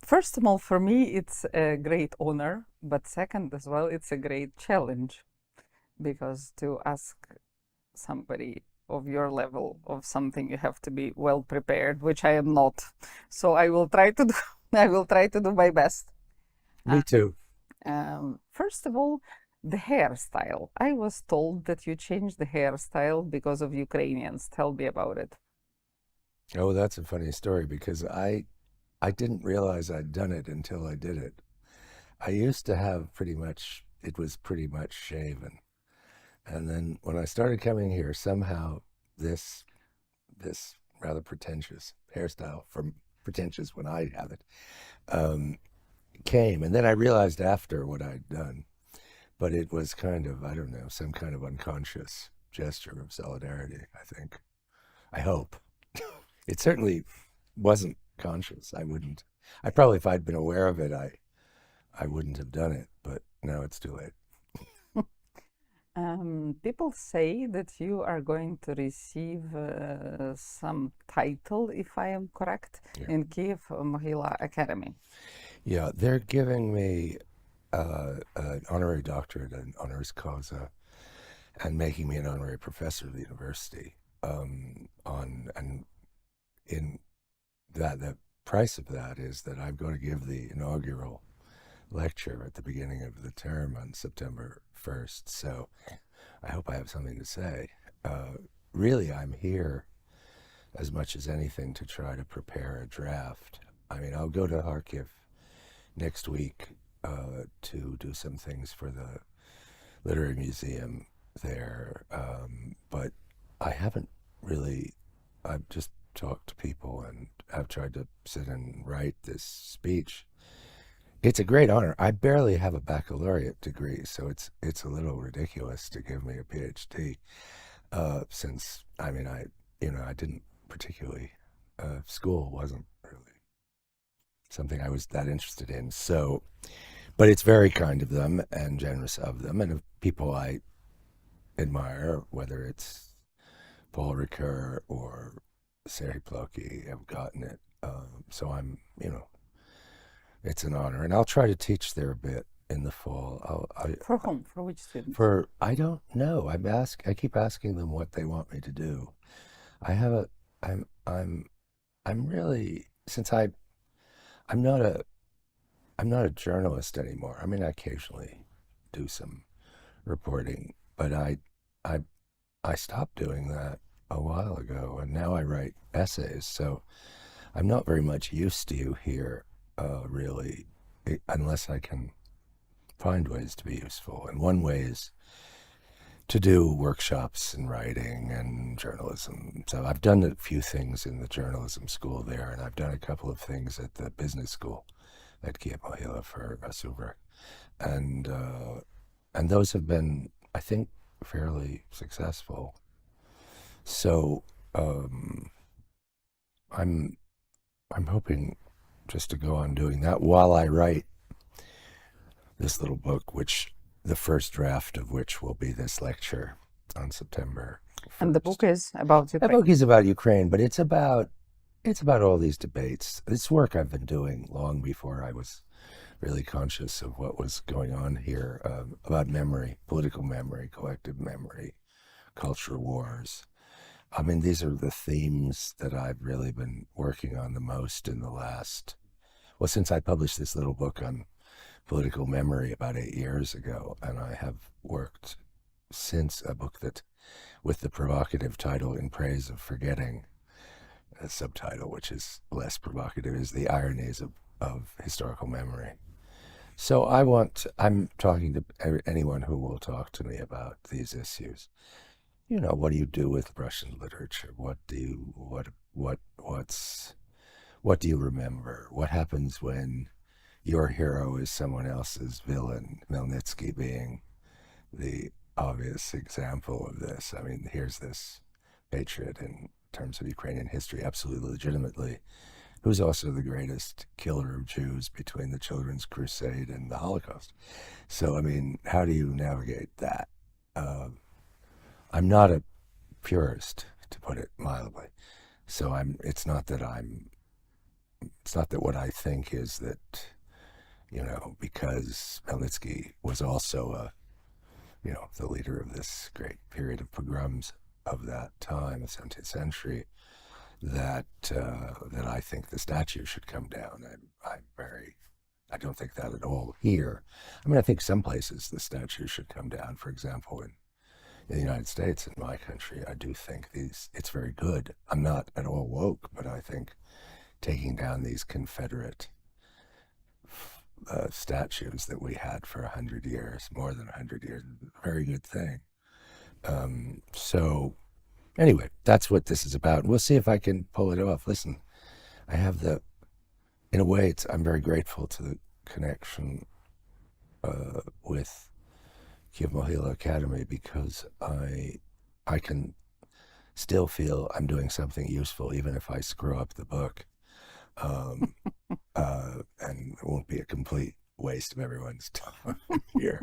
First of all, for me, it's a great honor, but second as well, it's a great challenge because to ask somebody of your level of something, you have to be well prepared, which I am not. So I will try to do, I will try to do my best. Me too. First of all, the hairstyle. I was told that you changed the hairstyle because of Ukrainians. Tell me about it. Oh, that's a funny story because I didn't realize I'd done it until I did it. I used to have it was pretty much shaven. And then when I started coming here, somehow this rather pretentious hairstyle, from pretentious when I have it, came. And then I realized after what I'd done, but it was kind of, I don't know, some kind of unconscious gesture of solidarity, I think. I hope. It certainly wasn't conscious. I probably, if I'd been aware of it, I wouldn't have done it, but now it's too late. People say that you are going to receive some title, if I am correct, Yeah. in Kiev Mohila Academy. Yeah, they're giving me an honorary doctorate and honoris causa and making me an honorary professor of the university. And in that, the price of that is that I'm going to give the inaugural lecture at the beginning of the term on September 1st. So I hope I have something to say. Really, I'm here as much as anything to try to prepare a draft. I mean, I'll go to Kharkiv next week to do some things for the Literary Museum there. But I haven't really, I've just talked to people and I've tried to sit and write this speech. It's a great honor. I barely have a baccalaureate degree, so it's a little ridiculous to give me a PhD. Since I mean I didn't particularly school wasn't really something I was that interested in. So, but it's very kind of them and generous of them, and of people I admire, whether it's Paul Ricoeur or Serhii Plokhy, have gotten it. So I'm, it's an honor, and I'll try to teach there a bit in the fall. For whom? For which students? I don't know. I keep asking them what they want me to do. I have a, I'm really, since I'm not a journalist anymore. I mean, I occasionally do some reporting, but I stopped doing that a while ago, and now I write essays. So I'm not very much use to you here, really, unless I can find ways to be useful. And one way is to do workshops in writing and journalism. So I've done a few things in the journalism school there, and I've done a couple of things at the business school at Kiev Mohila for Suver. And those have been, I think, fairly successful. So I'm hoping just to go on doing that while I write this little book, which the first draft of which will be this lecture on September 1st. And the book is about Ukraine. The book is about Ukraine, but it's about all these debates. It's work I've been doing long before I was really conscious of what was going on here, about memory, political memory, collective memory, culture wars. I mean, these are the themes that I've really been working on the most in the last, well, since I published this little book on political memory about 8 years ago, and I have worked since a book that, with the provocative title In Praise of Forgetting, a subtitle which is less provocative, is The Ironies of Historical Memory. So I'm talking to anyone who will talk to me about these issues. What do you do with Russian literature? What do you remember? What happens when your hero is someone else's villain, Melnitsky being the obvious example of this? I mean, here's this patriot in terms of Ukrainian history, absolutely legitimately, who's also the greatest killer of Jews between the Children's Crusade and the Holocaust. So, I mean, how do you navigate that? I'm not a purist, to put it mildly. So it's not that I'm it's not that what I think is that, because Magnitsky was also the leader of this great period of pogroms of that time, the 17th century, that I think the statue should come down. I don't think that at all here. I mean, I think some places the statue should come down. For example, in the United States, in my country, I do think it's very good. I'm not at all woke, but I think taking down these Confederate statues that we had for 100 years, more than 100 years, a very good thing. So anyway, that's what this is about. We'll see if I can pull it off. Listen, I have in a way, I'm very grateful to the connection with Kiev Mohila Academy, because I can still feel I'm doing something useful, even if I screw up the book. And it won't be a complete waste of everyone's time here.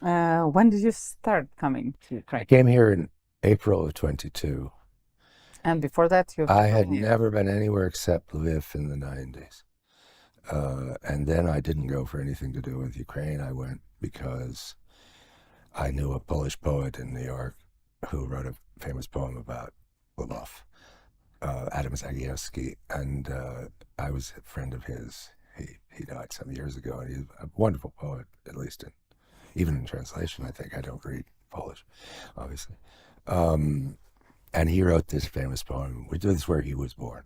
When did you start coming to Ukraine? I came here in April of 22. And before that, I had never been anywhere except Rieff in the 90s. And then I didn't go for anything to do with Ukraine. I went because I knew a Polish poet in New York who wrote a famous poem about Lvov, Adam Zagiewski, and I was a friend of his. He died some years ago, and he's a wonderful poet, at least even in translation. I think I don't read Polish, obviously. And he wrote this famous poem. This is where he was born,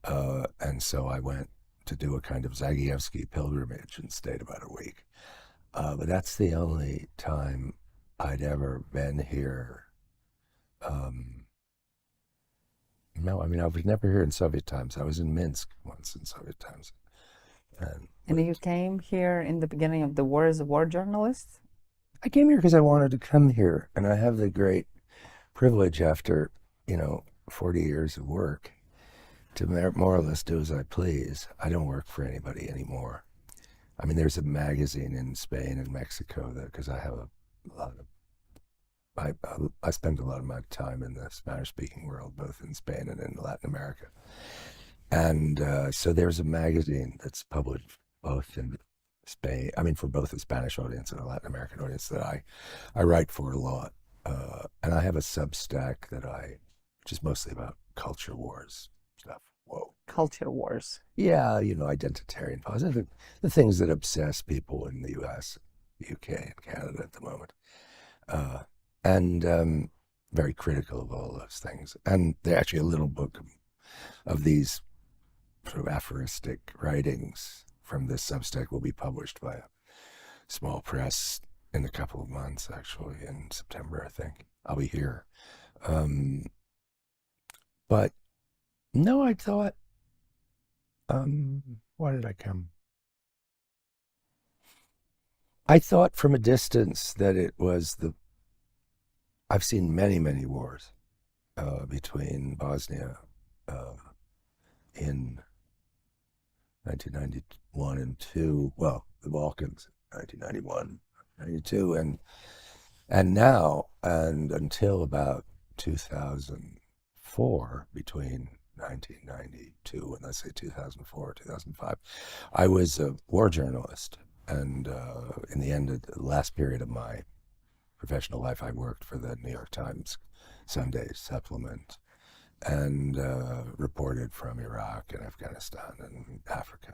and so I went to do a kind of Zagiewski pilgrimage and stayed about a week. But that's the only time I'd ever been here. No, I mean, I was never here in Soviet times. I was in Minsk once in Soviet times. And you came here in the beginning of the war as a war journalist? I came here because I wanted to come here, and I have the great privilege after, 40 years of work to more or less do as I please. I don't work for anybody anymore. I mean, there's a magazine in Spain and Mexico because I have a lot of, I spend a lot of my time in the Spanish-speaking world, both in Spain and in Latin America. And so there's a magazine that's published both in Spain, for both the Spanish audience and the Latin American audience that I write for a lot. And I have a Substack which is mostly about culture wars stuff. Whoa. Culture wars. Yeah, identitarian politics, the things that obsess people in the US, UK, and Canada at the moment. And very critical of all those things. And there's actually a little book of these sort of aphoristic writings from this Substack will be published by a small press in a couple of months, actually, in September, I think. I'll be here. But no, I thought, why did I come? I thought from a distance that it was I've seen many, many wars between Bosnia in 1991 and 2, well, the Balkans, 1991, 92, and now, and until about 2004, between 1992 and let's say 2004, 2005, I was a war journalist. And in the end of the last period of my professional life, I worked for the New York Times Sunday supplement and reported from Iraq and Afghanistan and Africa,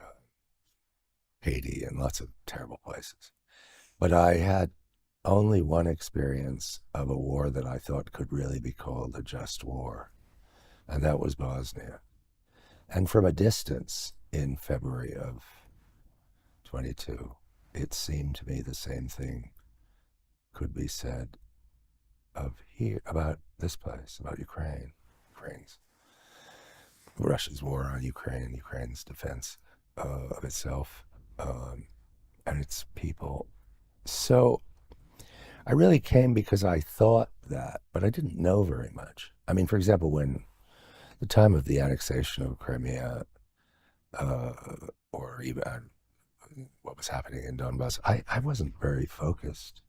Haiti, and lots of terrible places. But I had only one experience of a war that I thought could really be called a just war, and that was Bosnia. And from a distance in February of 22, it seemed to me the same thing could be said about this place, about Russia's war on Ukraine, Ukraine's defense of itself and its people. So I really came because I thought that, but I didn't know very much. I mean, for example, when the time of the annexation of Crimea, or even what was happening in Donbass, I wasn't very focused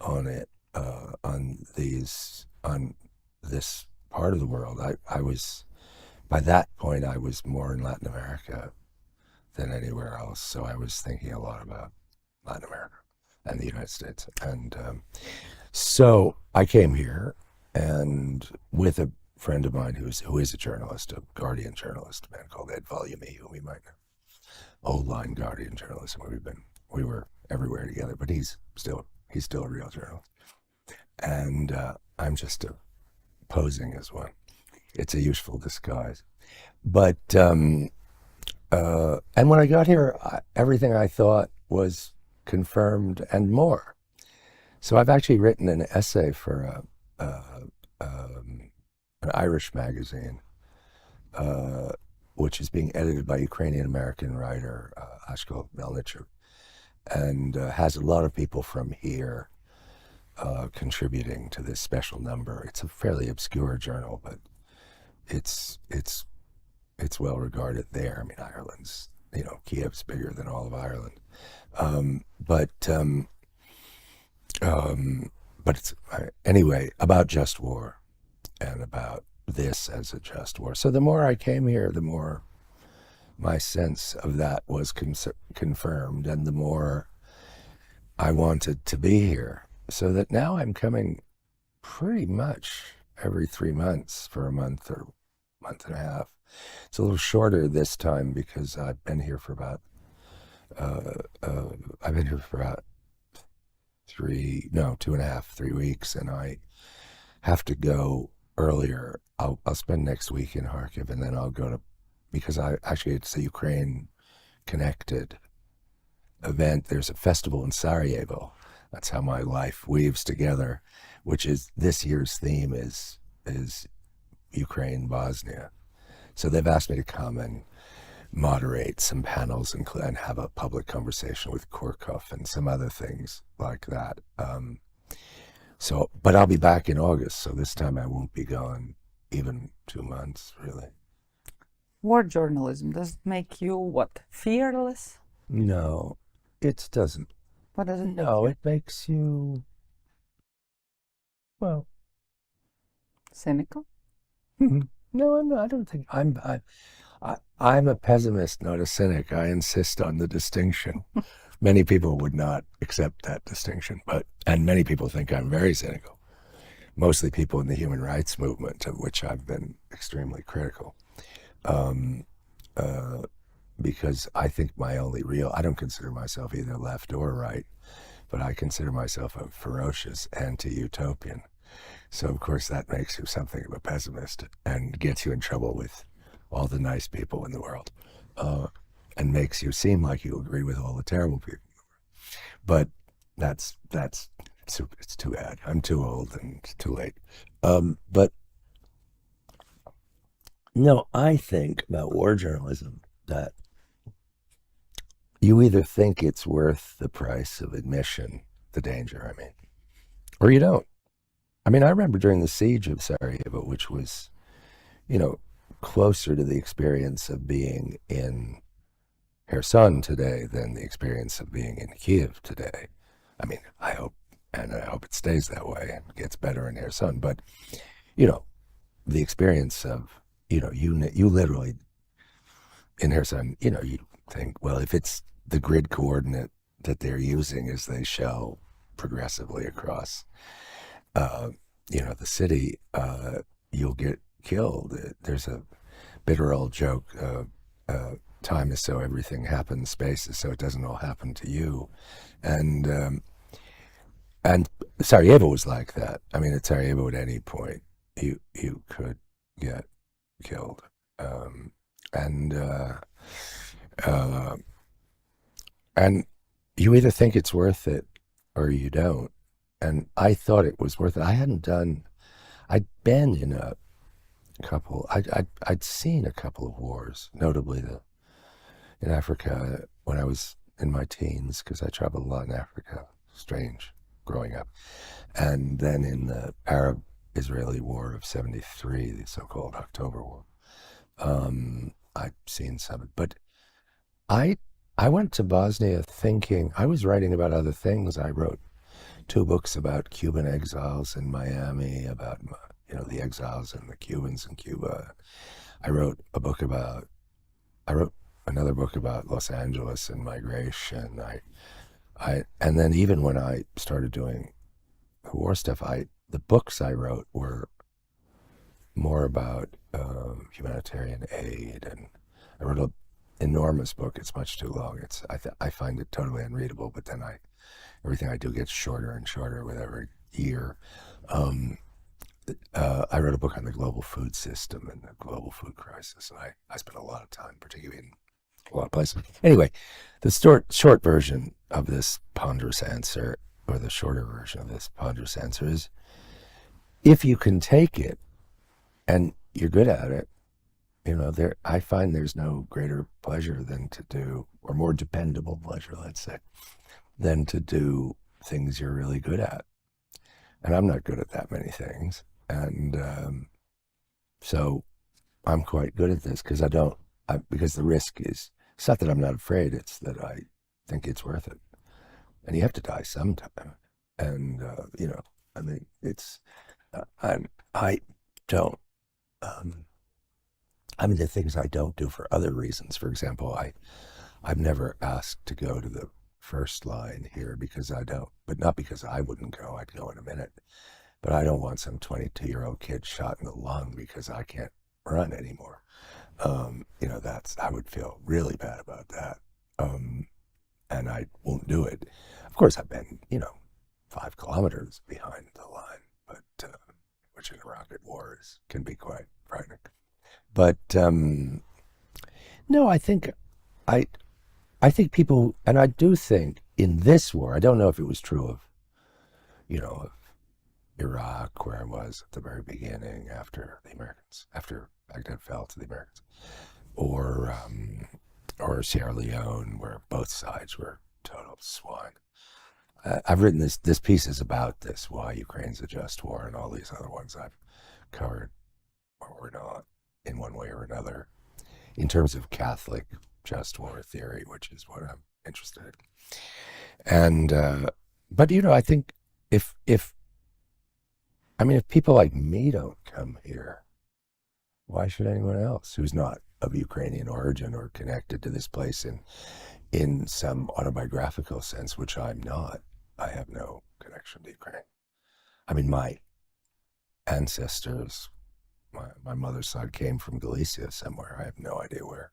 on it, on this part of the world. by that point I was more in Latin America than anywhere else. So I was thinking a lot about Latin America and the United States. And so I came here, and with a friend of mine who is a journalist, a Guardian journalist, a man called Ed Volume, whom we might know, old line Guardian journalist, and we were everywhere together. But he's still a real journalist, and I'm just posing as one. It's a useful disguise. But and when I got here, everything I thought was confirmed and more. So I've actually written an essay for an Irish magazine, which is being edited by Ukrainian-American writer Ashko Melnichuk, and has a lot of people from here contributing to this special number. It's a fairly obscure journal, but it's well regarded there. I mean, Ireland's, Kiev's bigger than all of Ireland. But it's anyway about just war and about this as a just war. So the more I came here, the more my sense of that was confirmed, and the more I wanted to be here. So that now I'm coming pretty much every 3 months for a month or month and a half. It's a little shorter this time because I've been here for about 2.5, 3 weeks, and I have to go earlier. I'll spend next week in Kharkiv, and then I'll go to, because it's a Ukraine connected event. There's a festival in Sarajevo. That's how my life weaves together, which is this year's theme is Ukraine, Bosnia. So they've asked me to come and moderate some panels and have a public conversation with Korkov and some other things like that. But I'll be back in August, so this time I won't be gone even 2 months, really. War journalism, does it make you what? Fearless? No, it doesn't. What does it make No, you? it makes you, well, Cynical? no, I'm not. I don't think I'm a pessimist, not a cynic. I insist on the distinction. Many people would not accept that distinction, and many people think I'm very cynical. Mostly people in the human rights movement, of which I've been extremely critical. Because I think I don't consider myself either left or right, but I consider myself a ferocious anti-utopian. So of course that makes you something of a pessimist and gets you in trouble with all the nice people in the world, and makes you seem like you agree with all the terrible people in the world. But it's too bad. I'm too old and it's too late. But no, I think about war journalism that you either think it's worth the price of admission, the danger, or you don't. I remember during the siege of Sarajevo, which was, closer to the experience of being in Kherson today than the experience of being in Kiev today. I hope it stays that way and gets better in Kherson. But, the experience of, you literally, in Kherson, you think, well, if it's the grid coordinate that they're using as they shell progressively across, the city, you'll get killed. There's a bitter old joke, time is so everything happens, space is so it doesn't all happen to you. And Sarajevo was like that. At Sarajevo at any point, you could get killed. And you either think it's worth it or you don't. And I thought it was worth it. I'd been in a couple, I'd seen a couple of wars, notably in Africa when I was in my teens, because I traveled a lot in Africa, strange, growing up. And then in the Arab-Israeli War of 73, the so-called October War, I'd seen some. But I went to Bosnia thinking, I was writing about other things. I wrote 2 books about Cuban exiles in Miami, about the exiles and the Cubans in Cuba. I wrote another book about Los Angeles and migration. And then even when I started doing the war stuff, the books I wrote were more about humanitarian aid, and I wrote an enormous book. It's much too long. I find it totally unreadable. But then everything I do gets shorter and shorter with every year. I wrote a book on the global food system and the global food crisis, and I spent a lot of time, particularly in a lot of places. Anyway, the short version of this ponderous answer, or the shorter version of this ponderous answer, is if you can take it and you're good at it, I find there's no greater pleasure than to do, or more dependable pleasure, let's say, than to do things you're really good at. And I'm not good at that many things. And so I'm quite good at this because because the risk is, it's not that I'm not afraid, it's that I think it's worth it. And you have to die sometime. And, I mean, I don't, the things I don't do for other reasons. For example, I've never asked to go to the first line here because I don't, but not because I wouldn't go, I'd go in a minute. But I don't want some 22-year-old kid shot in the lung because I can't run anymore. I would feel really bad about that. And I won't do it. Of course, I've been, 5 kilometers behind the line, but which in a rocket war can be quite frightening. But no, I think people, and I do think in this war, I don't know if it was true of, of Iraq, where I was at the very beginning after Baghdad fell to the Americans, or Sierra Leone, where both sides were total swine. I've written this piece is about this, why Ukraine's a just war, and all these other ones I've covered, or not, in one way or another, in terms of Catholic just war theory, which is what I'm interested in. And, but I think if people like me don't come here, why should anyone else who's not of Ukrainian origin or connected to this place in some autobiographical sense, which I'm not? I have no connection to Ukraine. My ancestors, my mother's side came from Galicia somewhere. I have no idea where,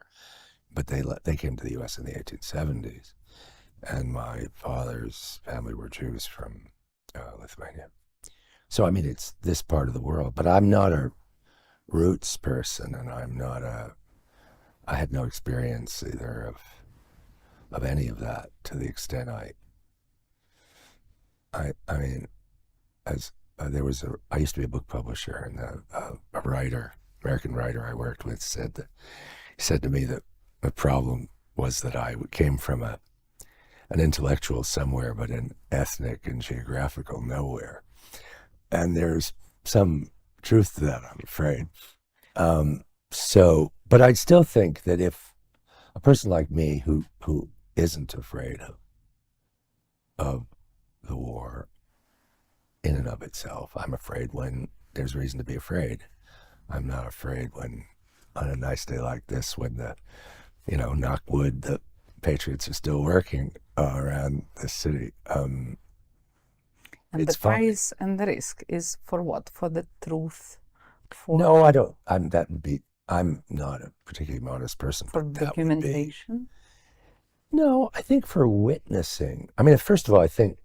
but they came to the U.S. in the 1870s, and my father's family were Jews from Lithuania. So it's this part of the world, but I'm not a roots person, and I had no experience either of any of that to the extent I used to be a book publisher, and a writer, American writer I worked with said to me that the problem was that I came from an intellectual somewhere, but an ethnic and geographical nowhere. And there's some truth to that, I'm afraid. But I still think that if a person like me who isn't afraid of the war in and of itself, I'm afraid when there's reason to be afraid. I'm not afraid when, on a nice day like this, when knock wood, the Patriots are still working around the city. And it's the price and the risk is for what? For the truth? No, I don't. I'm not a particularly modest person. For documentation? No, I think for witnessing. First of all, I think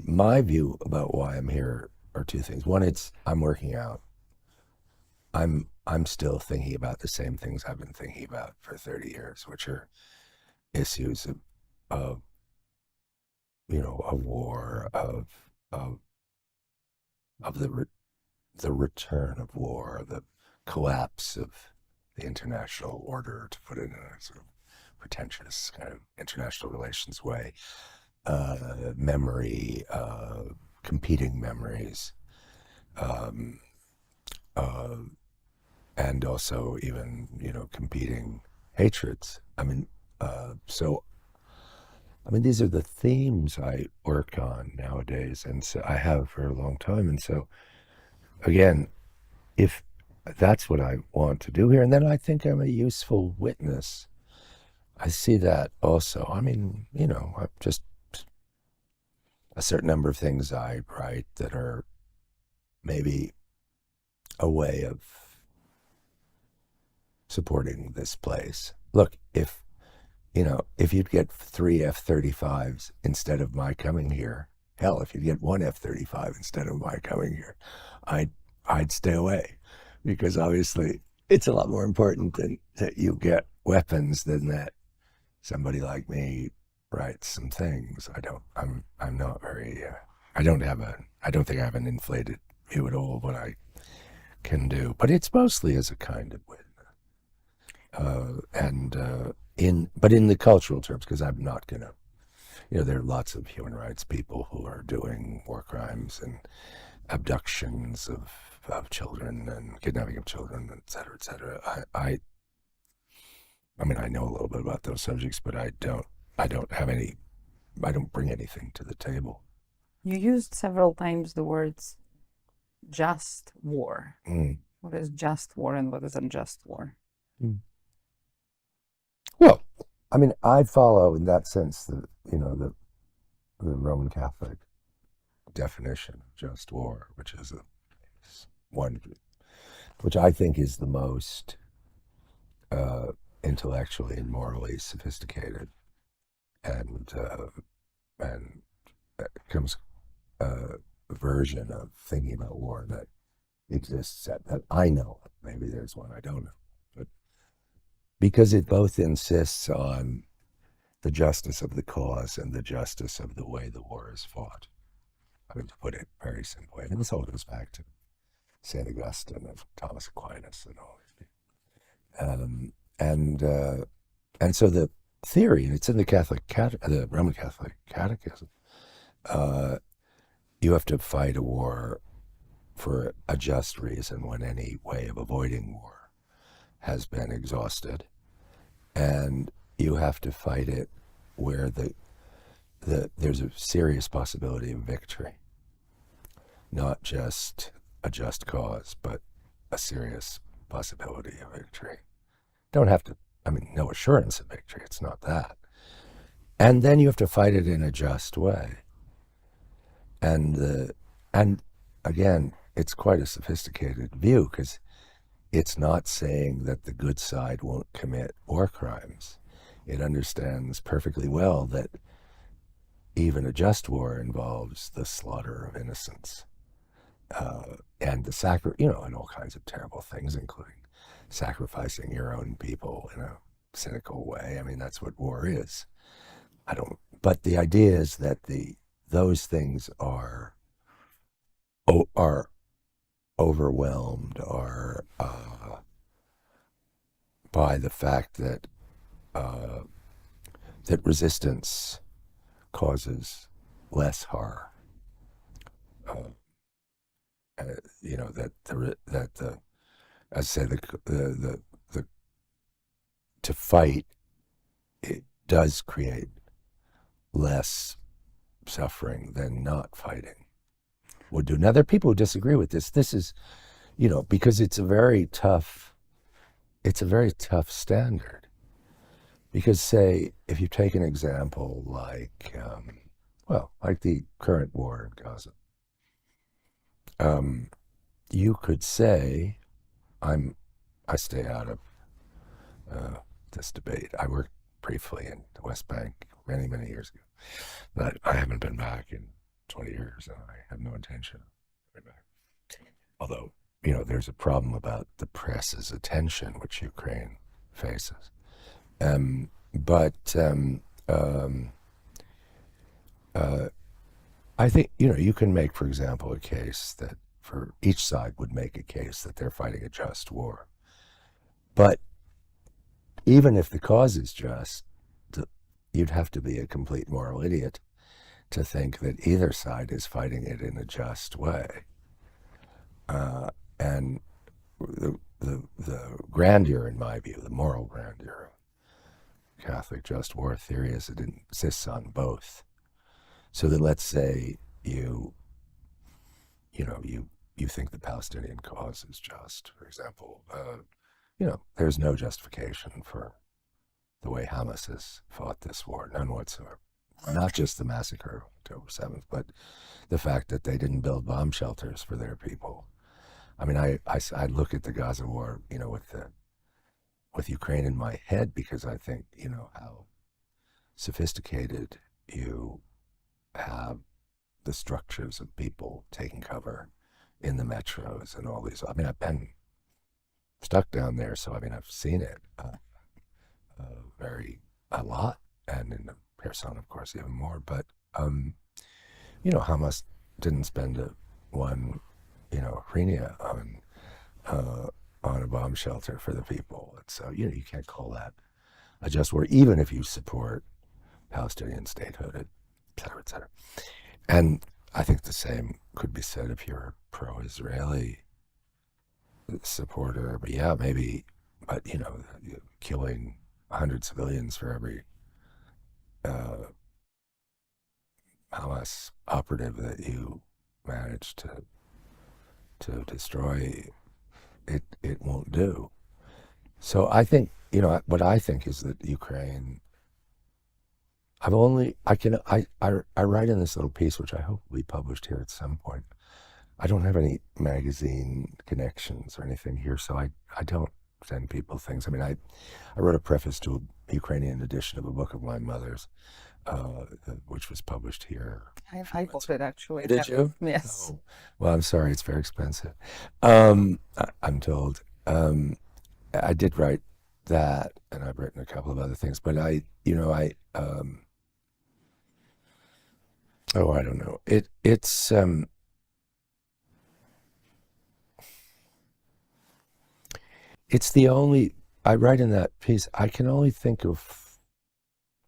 my view about why I'm here are two things. One, I'm working out. I'm still thinking about the same things I've been thinking about for 30 years, which are issues of war, of the return of war, the collapse of the international order, to put it in a sort of pretentious kind of international relations way, memory, competing memories, and also even, competing hatreds. These are the themes I work on nowadays, and so I have for a long time. And so, again, if that's what I want to do here. And then I think I'm a useful witness. I see that also. I mean, I'm just a certain number of things I write that are maybe a way of supporting this place. Look, if you'd get 3 F-35s instead of my coming here, hell, if you'd get 1 F-35 instead of my coming here, I'd stay away, because obviously it's a lot more important that you get weapons than that somebody like me writes some things. I'm not very, I don't think I have an inflated view at all of what I can do, but it's mostly as a kind of witness. But in the cultural terms, because I'm not gonna, there are lots of human rights people who are doing war crimes and abductions of children and kidnapping of children, et cetera, et cetera. I mean, I know a little bit about those subjects, but I don't bring anything to the table. You used several times the words just war. What is just war and what is unjust war? Well, I mean, I follow in that sense the Roman Catholic definition of just war, which is one which I think is the most intellectually and morally sophisticated, and comes a version of thinking about war that exists that I know. Maybe there's one I don't know, but because it both insists on the justice of the cause and the justice of the way the war is fought. I mean, to put it very simply, and this all goes back to St. Augustine and Thomas Aquinas and all these people. And so the theory, and it's in the Roman Catholic Catechism, you have to fight a war for a just reason when any way of avoiding war has been exhausted, and you have to fight it where there's a serious possibility of victory, not just a just cause, but a serious possibility of victory. Don't have to, no assurance of victory, it's not that. And then you have to fight it in a just way. And again, it's quite a sophisticated view, because it's not saying that the good side won't commit war crimes. It understands perfectly well that even a just war involves the slaughter of innocents, and the and all kinds of terrible things, including sacrificing your own people in a cynical way. I mean, that's what war is. But the idea is that those things are overwhelmed by the fact that resistance causes less horror. To fight, it does create less suffering than not fighting would do. Now, there are people who disagree with this. This is, because it's a very tough standard. Because, say, if you take an example like, like the current war in Gaza, you could say, I stay out of this debate. I worked briefly in the West Bank many, many years ago, but I haven't been back in 20 years, and I have no intention of going back. Although, there's a problem about the press's attention, which Ukraine faces. I think, you can make, for example, a case that for each side would make a case that they're fighting a just war. But even if the cause is just, you'd have to be a complete moral idiot to think that either side is fighting it in a just way. And the grandeur, in my view, the moral grandeur of Catholic just war theory is it insists on both. So that, let's say you you think the Palestinian cause is just, for example, you know, there's no justification for the way Hamas has fought this war, none whatsoever. Not just the massacre of October 7th, but the fact that they didn't build bomb shelters for their people. I mean, I look at the Gaza war, you know, with Ukraine in my head, because I think, you know, how sophisticated you have the structures of people taking cover in the metros and all these. I mean, I've been stuck down there, so I mean, I've seen it a lot, and in Kherson, of course, even more. But you know, Hamas didn't spend one, you know, hryvnia on a bomb shelter for the people, and so you know, you can't call that a just war, even if you support Palestinian statehood, et cetera, et cetera. And I think the same could be said if you're a pro-Israeli supporter. But yeah, maybe, but you know, killing 100 civilians for every Hamas operative that you manage to destroy, it won't do. So I think, you know, what I think is that Ukraine, I write in this little piece, which I hope will be published here at some point. I don't have any magazine connections or anything here, so I don't send people things. I mean, I wrote a preface to a Ukrainian edition of a book of my mother's, which was published here. I bought it actually. Did you? Yes. Oh, well, I'm sorry, it's very expensive. I'm told. I did write that, and I've written a couple of other things, but I don't know. It's the only, I write in that piece, I can only think of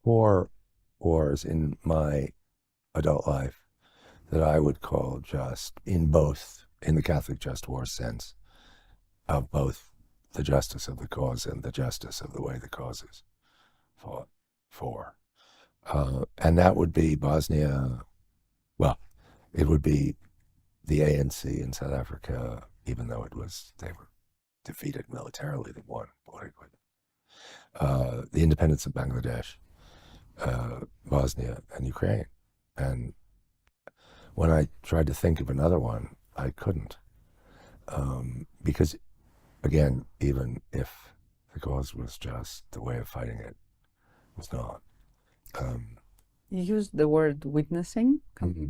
4 wars in my adult life that I would call just, in the Catholic just war sense, of both the justice of the cause and the justice of the way the cause is fought for. And that would be Bosnia. Well, it would be the ANC in South Africa, even though they were defeated militarily, they won politically. The independence of Bangladesh, Bosnia, and Ukraine. And when I tried to think of another one, I couldn't. Because, again, even if the cause was just, the way of fighting it was not. You used the word witnessing,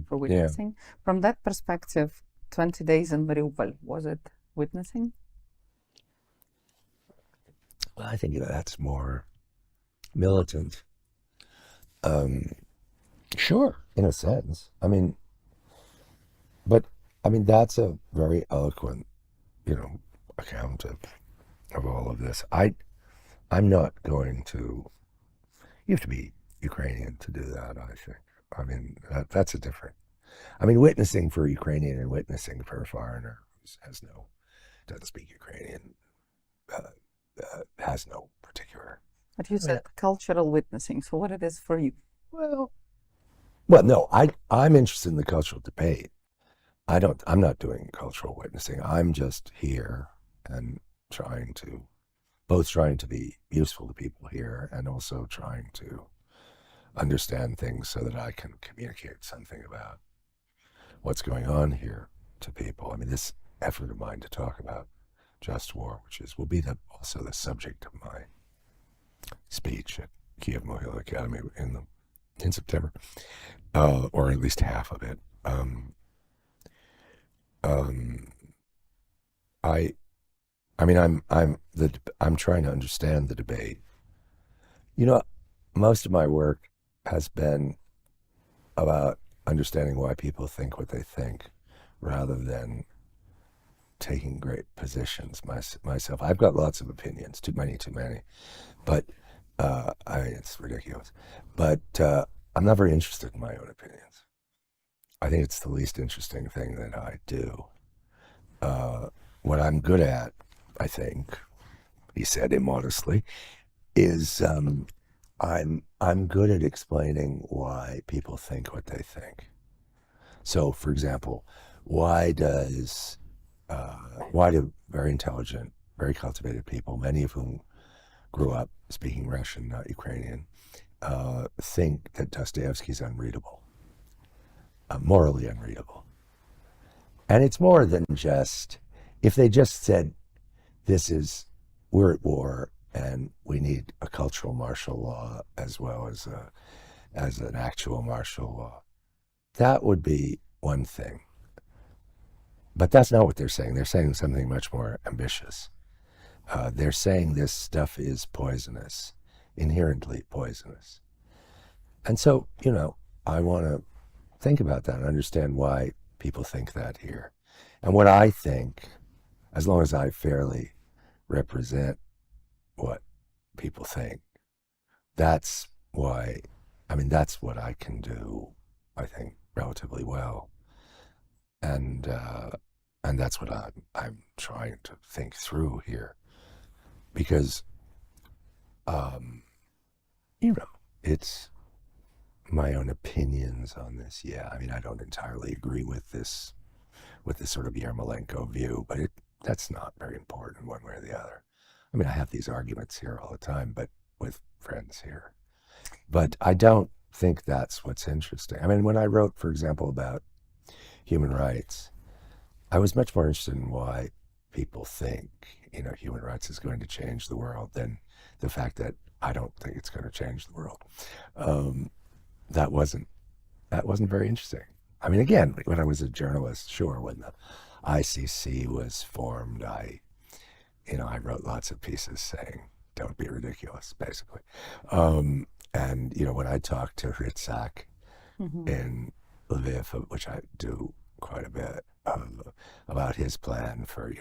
for witnessing. Yeah. From that perspective, 20 days in Mariupol, was it witnessing? Well, I think that's more militant. Sure, in a sense. I mean, that's a very eloquent, you know, account of all of this. I'm not going to, you have to be Ukrainian to do that, I think. I mean, that's a different, I mean, witnessing for Ukrainian and witnessing for a foreigner who doesn't speak Ukrainian, has no particular. But you said cultural witnessing, so what it is for you? Well, no, I'm interested in the cultural debate. I'm not doing cultural witnessing. I'm just here and trying to be useful to people here, and also trying to understand things so that I can communicate something about what's going on here to people. I mean, this effort of mine to talk about just war, will be also the subject of my speech at Kiev Mohila Academy in September, or at least half of it. I'm trying to understand the debate. You know, most of my work has been about understanding why people think what they think, rather than taking great positions myself. I've got lots of opinions, too many, but it's ridiculous. But I'm not very interested in my own opinions. I think it's the least interesting thing that I do. What I'm good at, I think, he said immodestly, is I'm good at explaining why people think what they think. So, for example, why does why do very intelligent, very cultivated people, many of whom grew up speaking Russian, not Ukrainian, think that Dostoevsky's unreadable, morally unreadable. And it's more than just, if they just said, we're at war and we need a cultural martial law as well as an actual martial law, that would be one thing. But that's not what they're saying. They're saying something much more ambitious. They're saying this stuff is poisonous, inherently poisonous. And so, I want to think about that and understand why people think that here. And what I think, as long as I fairly represent what people think, that's what I can do, I think, relatively well. And that's what I'm trying to think through here. Because, it's my own opinions on this. Yeah, I don't entirely agree with this sort of Yermolenko view, but that's not very important one way or the other. I have these arguments here all the time, but with friends here. But I don't think that's what's interesting. When I wrote, for example, about human rights, I was much more interested in why people think, human rights is going to change the world than the fact that I don't think it's going to change the world. That wasn't very interesting. Again, when I was a journalist, sure, when the ICC was formed, I wrote lots of pieces saying, don't be ridiculous, basically. And, when I talked to Rieff in Rieff, which I do quite a bit, about his plan for,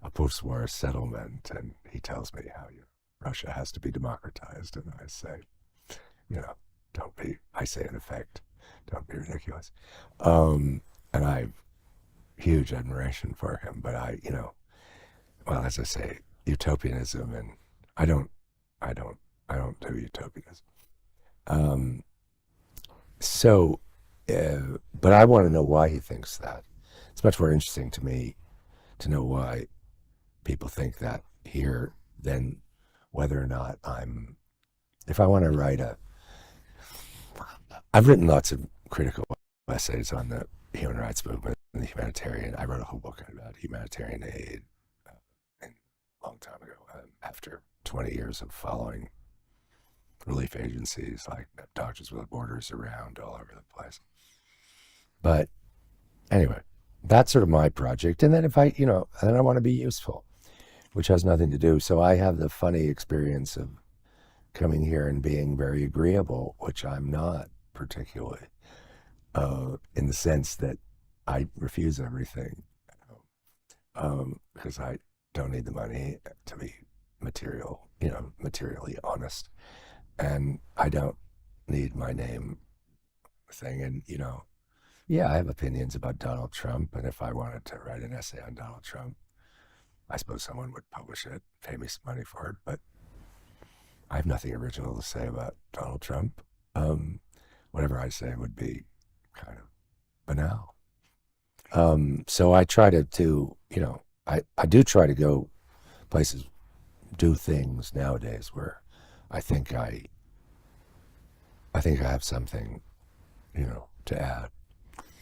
a post-war settlement, and he tells me how Russia has to be democratized, and I say, I say in effect, don't be ridiculous. And I have huge admiration for him, but well, as I say, utopianism, and I don't do utopianism. But I want to know why he thinks that. It's much more interesting to me to know why people think that here than whether or not if I want to write I've written lots of critical essays on the human rights movement and the humanitarian. I wrote a whole book about humanitarian aid a long time ago, after 20 years of following relief agencies like Doctors Without Borders around all over the place. But anyway, that's sort of my project. And then then I want to be useful, which has nothing to do. So I have the funny experience of coming here and being very agreeable, which I'm not particularly, in the sense that I refuse everything, because I don't need the money to be materially honest. And I don't need my name thing. And, I have opinions about Donald Trump. And if I wanted to write an essay on Donald Trump, I suppose someone would publish it, pay me some money for it. But I have nothing original to say about Donald Trump. Whatever I say would be kind of banal. So I try to I do try to go places, do things nowadays where I think I have something, to add.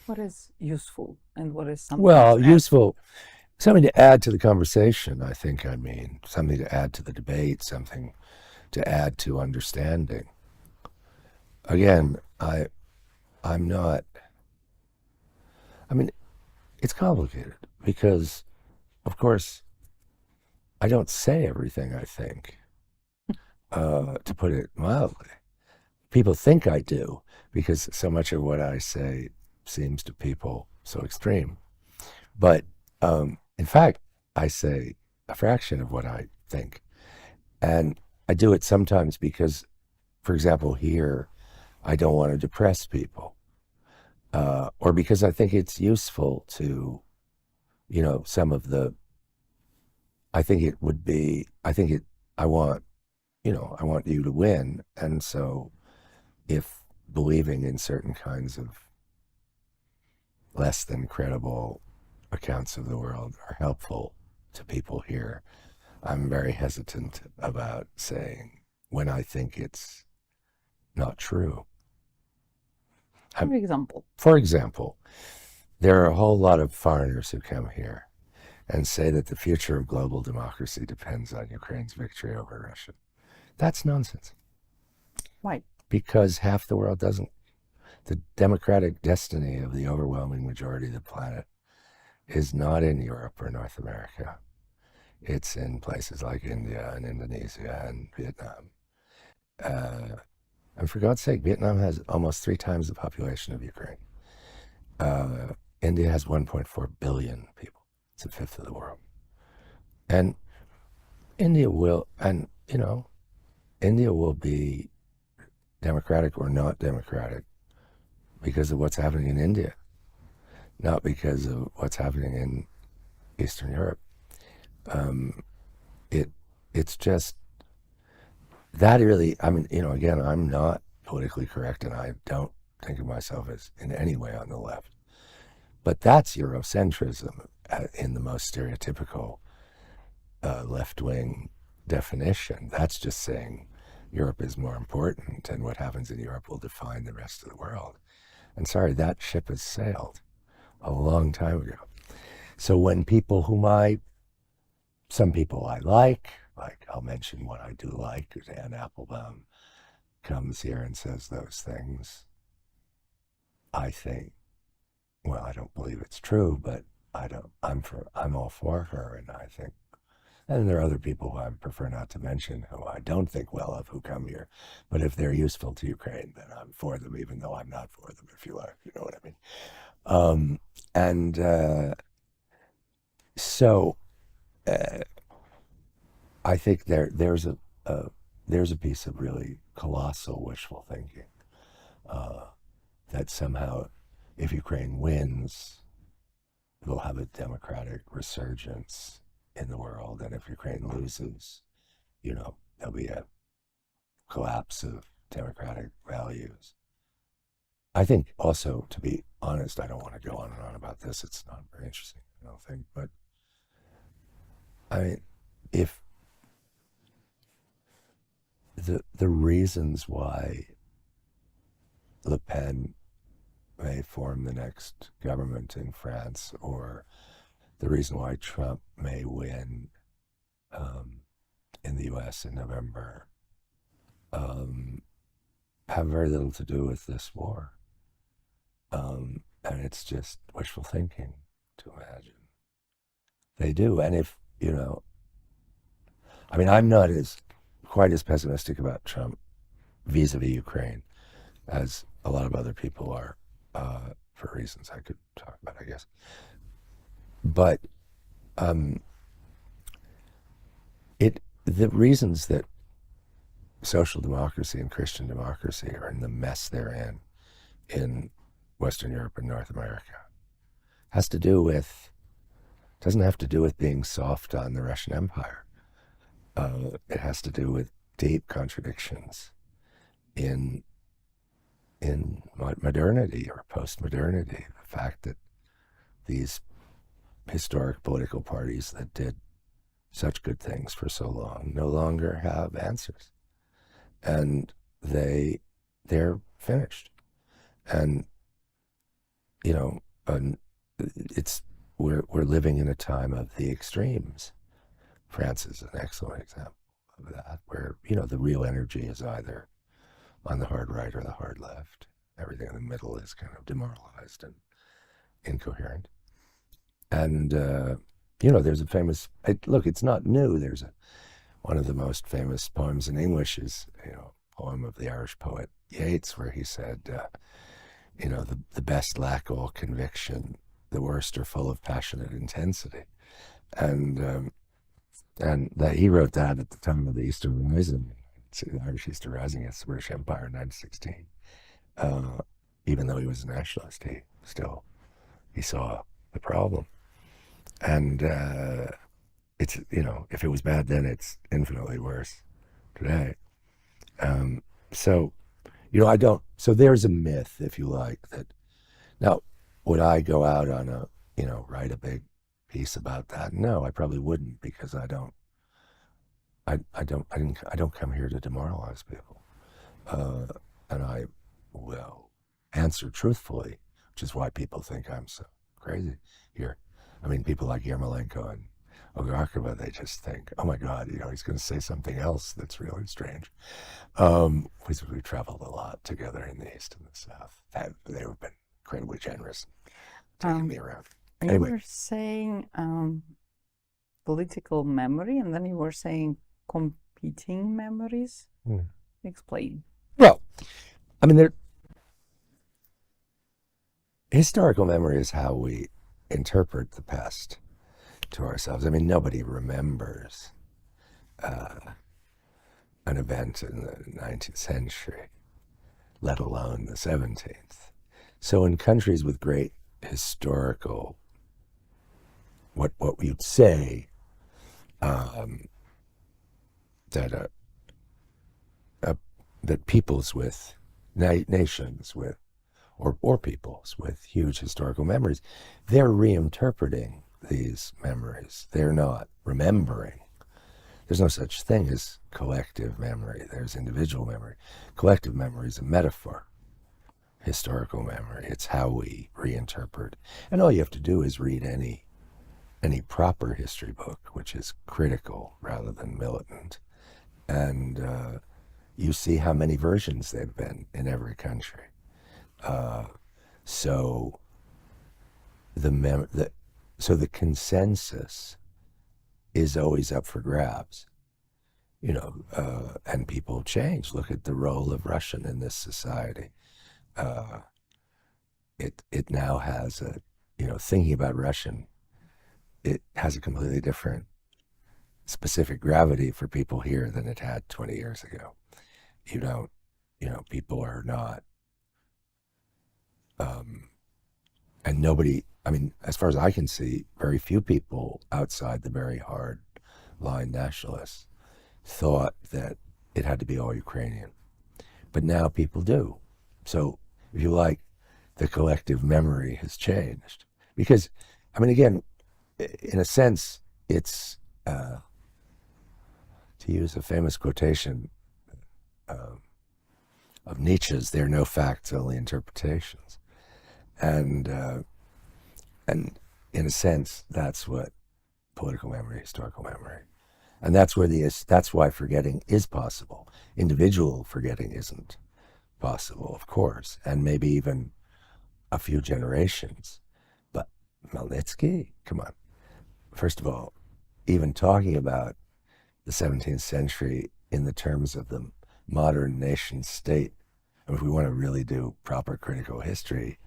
What is useful and what is something? Well, useful, something to add to the conversation, I think something to add to the debate, something to add to understanding. Again, I'm not, it's complicated because, of course, I don't say everything I think, to put it mildly. People think I do because so much of what I say seems to people so extreme. But in fact, I say a fraction of what I think. And I do it sometimes because, for example, here, I don't want to depress people. Or because I think it's useful to, some of the, I want you to win. And so if believing in certain kinds of less than credible accounts of the world are helpful to people here. I'm very hesitant about saying when I think it's not true. For example, there are a whole lot of foreigners who come here and say that the future of global democracy depends on Ukraine's victory over Russia. That's nonsense. Why? Because half the world doesn't. The democratic destiny of the overwhelming majority of the planet is not in Europe or North America. It's in places like India and Indonesia and Vietnam. And for God's sake, Vietnam has almost 3 times the population of Ukraine. India has 1.4 billion people. It's a fifth of the world. And India will be democratic or not democratic because of what's happening in India, not because of what's happening in Eastern Europe. It's just that really, again, I'm not politically correct and I don't think of myself as in any way on the left. But that's Eurocentrism in the most stereotypical left-wing definition. That's just saying Europe is more important and what happens in Europe will define the rest of the world. And sorry, that ship has sailed a long time ago. So when people some people I like I'll mention what I do like, Dan Applebaum comes here and says those things, I think, well, I don't believe it's true, but I'm all for her, and I think, and there are other people who I prefer not to mention who I don't think well of who come here, but if they're useful to Ukraine, then I'm for them, even though I'm not for them, if you like, you know what I mean? So I think there's a piece of really colossal wishful thinking that somehow, if Ukraine wins, we'll have a democratic resurgence in the world, and if Ukraine loses, there'll be a collapse of democratic values. I think also, to be honest, I don't want to go on and on about this. It's not very interesting, I don't think. But I mean, if the reasons why Le Pen may form the next government in France, or the reason why Trump may win in the US in November, have very little to do with this war. And it's just wishful thinking to imagine they do. And if, I'm not quite as pessimistic about Trump vis-a-vis Ukraine as a lot of other people are, for reasons I could talk about, I guess. But the reasons that social democracy and Christian democracy are in the mess they're in Western Europe and North America doesn't have to do with being soft on the Russian Empire. It has to do with deep contradictions in modernity or post-modernity. The fact that these historic political parties that did such good things for so long no longer have answers, and they're finished. And we're living in a time of the extremes. France is an excellent example of that, where the real energy is either on the hard right or the hard left. Everything in the middle is kind of demoralized and incoherent. And there's a famous look. It's not new. There's one of the most famous poems in English is a poem of the Irish poet Yeats, where he said, the best lack all conviction, the worst are full of passionate intensity, and that he wrote that at the time of the Eastern Rising, the Irish Eastern Rising against the British Empire in 1916. Even though he was a nationalist, he saw the problem, and it's if it was bad then, it's infinitely worse today. So there's a myth, if you like, that now would I go out on write a big piece about that? No, I probably wouldn't, because I don't come here to demoralize people. And I will answer truthfully, which is why people think I'm so crazy here. I mean, people like Yermolenko and Ogarkova, they just think, oh my God, he's going to say something else that's really strange. We traveled a lot together in the East and the South. They have been incredibly generous taking me around. You Anyway. were saying political memory, and then you were saying competing memories. Explain. Well, I mean, historical memory is how we interpret the past to ourselves. I mean, nobody remembers an event in the 19th century, let alone the 17th. So in countries with great historical, what you'd say, that peoples with, nations with, or peoples with huge historical memories, they're reinterpreting these memories. They're not remembering. There's no such thing as collective memory. There's individual memory. Collective memory is a metaphor. Historical memory, it's how we reinterpret. And all you have to do is read any proper history book, which is critical rather than militant. And you see how many versions there've been in every country. So the consensus is always up for grabs, and people change. Look at the role of Russian in this society. It now has thinking about Russian, it has a completely different specific gravity for people here than it had 20 years ago. People are not, and nobody, I mean, as far as I can see, very few people outside the very hard line nationalists thought that it had to be all Ukrainian. But now people do. So if you like, the collective memory has changed. Because, I mean, again, in a sense, it's, to use a famous quotation of Nietzsche's, there are no facts, only interpretations. And in a sense, that's what political memory, historical memory. And that's why forgetting is possible. Individual forgetting isn't possible, of course, and maybe even a few generations. But Magnitsky, come on. First of all, even talking about the 17th century in the terms of the modern nation state, and if we want to really do proper critical history,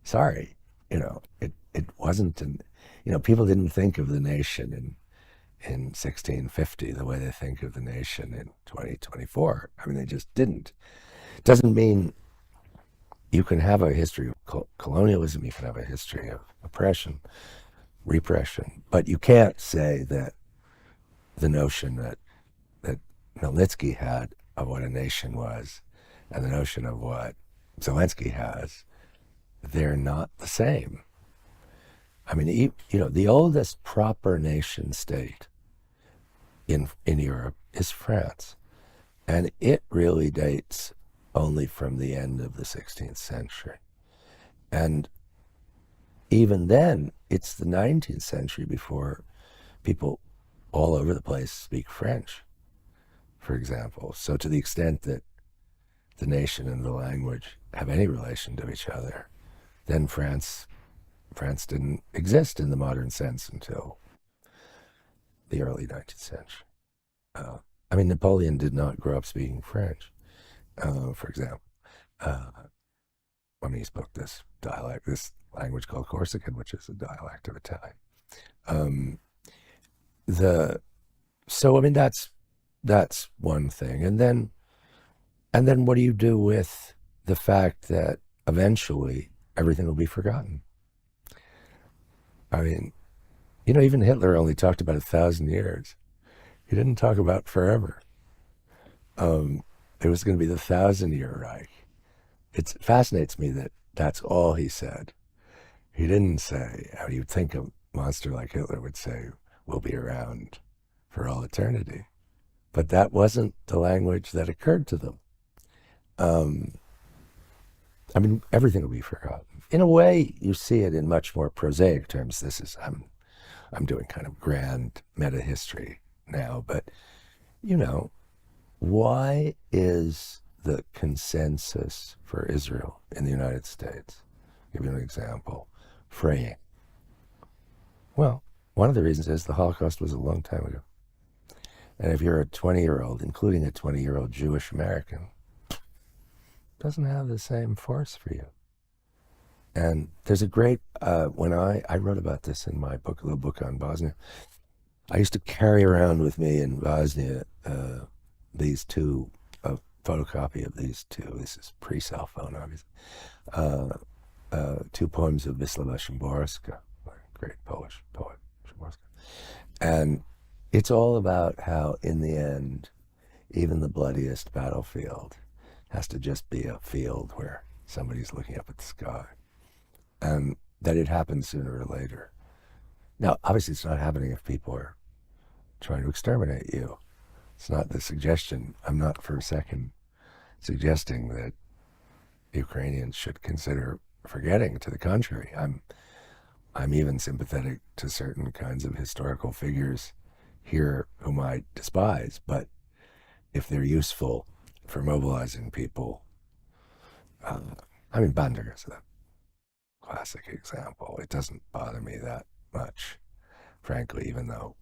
sorry, it wasn't, people didn't think of the nation in 1650 the way they think of the nation in 2024. I mean, they just didn't. It doesn't mean you can have a history of colonialism, you can have a history of oppression, repression, but you can't say that the notion that Magnitsky had of what a nation was and the notion of what Zelensky has, they're not the same. I mean, the oldest proper nation state in Europe is France, and it really dates only from the end of the 16th century. And even then, it's the 19th century before people all over the place speak French, for example. So to the extent that the nation and the language have any relation to each other, then France didn't exist in the modern sense until the early 19th century. I mean, Napoleon did not grow up speaking French, for example. When he spoke this dialect, this language called Corsican, which is a dialect of Italian. So I mean, that's one thing. And then what do you do with the fact that eventually everything will be forgotten? I mean, even Hitler only talked about 1,000 years. He didn't talk about forever. It was going to be the 1,000-year Reich. It fascinates me that that's all he said. He didn't say, you'd think a monster like Hitler would say, we'll be around for all eternity. But that wasn't the language that occurred to them. I mean, everything will be forgotten. In a way, you see it in much more prosaic terms. This is, I'm doing kind of grand meta history now, but, you know, why is the consensus for Israel in the United States, I'll give you an example, fraying? Well, one of the reasons is the Holocaust was a long time ago. And if you're a 20-year-old, including a 20-year-old Jewish American, it doesn't have the same force for you. And there's a great, when I wrote about this in my book, a little book on Bosnia, I used to carry around with me in Bosnia these two, a photocopy of these two, this is pre-cell phone obviously, two poems of Wisława Szymborska, great Polish poet, Szymborska. And it's all about how, in the end, even the bloodiest battlefield has to just be a field where somebody's looking up at the sky. And that it happens sooner or later. Now, obviously, it's not happening if people are trying to exterminate you. It's not the suggestion. I'm not for a second suggesting that Ukrainians should consider forgetting. To the contrary, I'm even sympathetic to certain kinds of historical figures here whom I despise, but if they're useful for mobilizing people, I mean, Bandera is a classic example. It doesn't bother me that much, frankly, even though,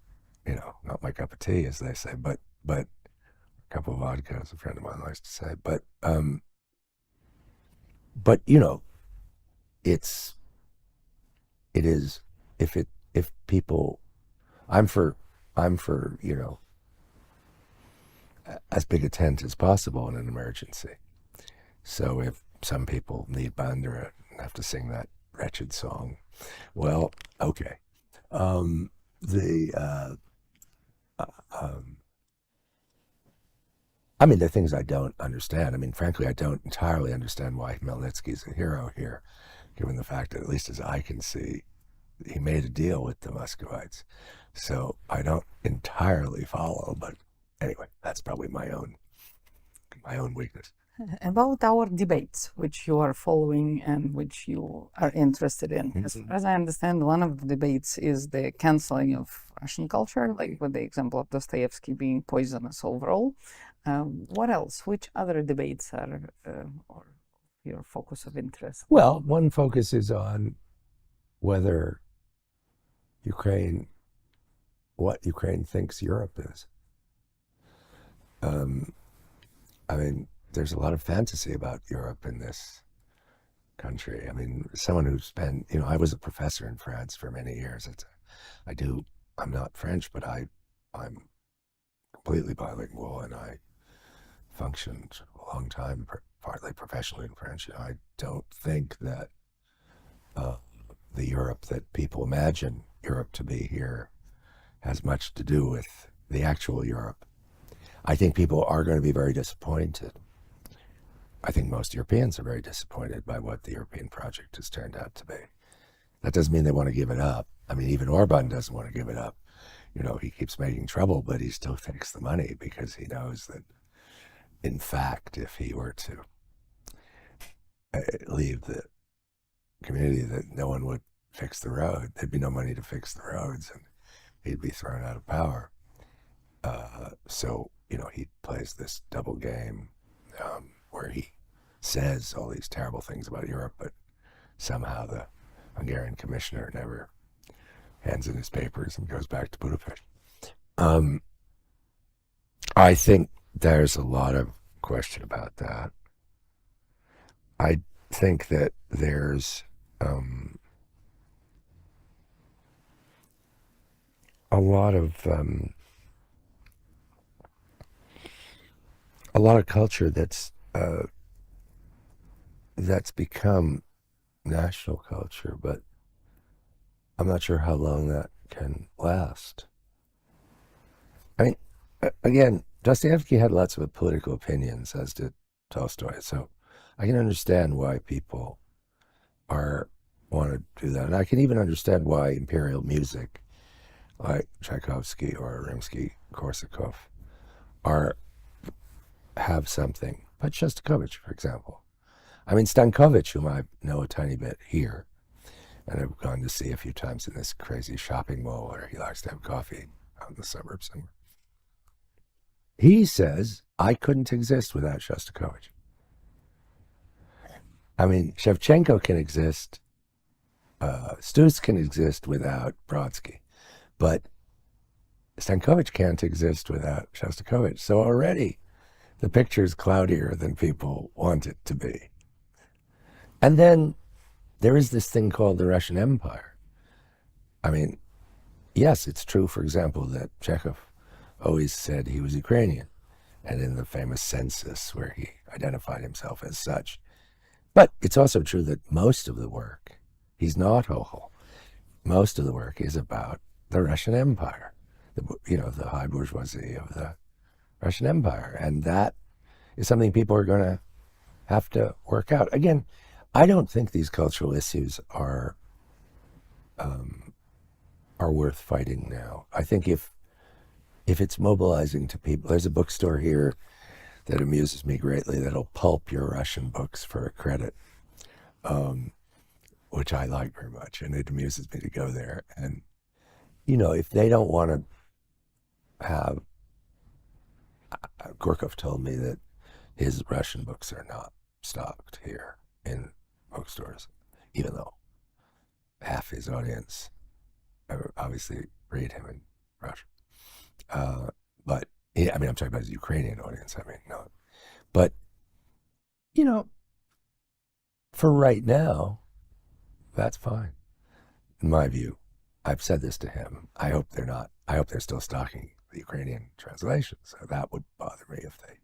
you know, not my cup of tea, as they say, but a cup of vodka, as a friend of mine likes to say. But you know, it is, if people, I'm for, you know, as big a tent as possible in an emergency. So if some people need Bandera and have to sing that wretched song, well, okay. I mean, there are things I don't understand. I mean, frankly, I don't entirely understand why Khmelnytsky's a hero here, given the fact that, at least as I can see, he made a deal with the Muscovites. So I don't entirely follow, but anyway, that's probably my own weakness. About our debates, which you are following and which you are interested in. As I understand, one of the debates is the canceling of Russian culture, like with the example of Dostoevsky being poisonous overall. What else? Which other debates are or your focus of interest? Well, one focus is on whether what Ukraine thinks Europe is. I mean, there's a lot of fantasy about Europe in this country. I mean, someone who's spent, you know, I was a professor in France for many years. I'm not French, but I'm completely bilingual, and I functioned a long time, partly professionally in French. And I don't think that the Europe that people imagine Europe to be here has much to do with the actual Europe. I think people are going to be very disappointed. I think most Europeans are very disappointed by what the European project has turned out to be. That doesn't mean they want to give it up. I mean, even Orban doesn't want to give it up. You know, he keeps making trouble, but he still takes the money because he knows that, in fact, if he were to leave the community, that no one would fix the road. There'd be no money to fix the roads, and he'd be thrown out of power. So, you know, he plays this double game where he says all these terrible things about Europe, but somehow the Hungarian commissioner never hands in his papers and goes back to Budapest. I think there's a lot of question about that. I think that there's a lot of culture that's become national culture, but I'm not sure how long that can last. I mean, again, Dostoevsky had lots of political opinions, as did Tolstoy, so I can understand why people are want to do that. And I can even understand why imperial music, like Tchaikovsky or Rimsky-Korsakov, have something. But Shostakovich, for example. I mean, Stankovic, whom I know a tiny bit here, and I've gone to see a few times in this crazy shopping mall where he likes to have coffee out in the suburbs somewhere. He says, I couldn't exist without Shostakovich. I mean, Shevchenko can exist, Stus can exist without Brodsky, but Stankovic can't exist without Shostakovich. So already the picture's cloudier than people want it to be. And then there is this thing called the Russian Empire. I mean, yes, it's true, for example, that Chekhov always said he was Ukrainian, and in the famous census where he identified himself as such. But it's also true that most of the work, he's not Hochul, most of the work is about the Russian Empire, the high bourgeoisie of the Russian Empire. And that is something people are going to have to work out. Again, I don't think these cultural issues are worth fighting now. I think if it's mobilizing to people, there's a bookstore here that amuses me greatly that'll pulp your Russian books for a credit, which I like very much, and it amuses me to go there. And, if they don't want to have, Gorkov told me that his Russian books are not stocked here in bookstores, even though half his audience obviously read him in Russian. But yeah, I mean, I'm talking about his Ukrainian audience. I mean, no. But, for right now, that's fine. In my view, I've said this to him. I hope they're still stocking the Ukrainian translation. So that would bother me if they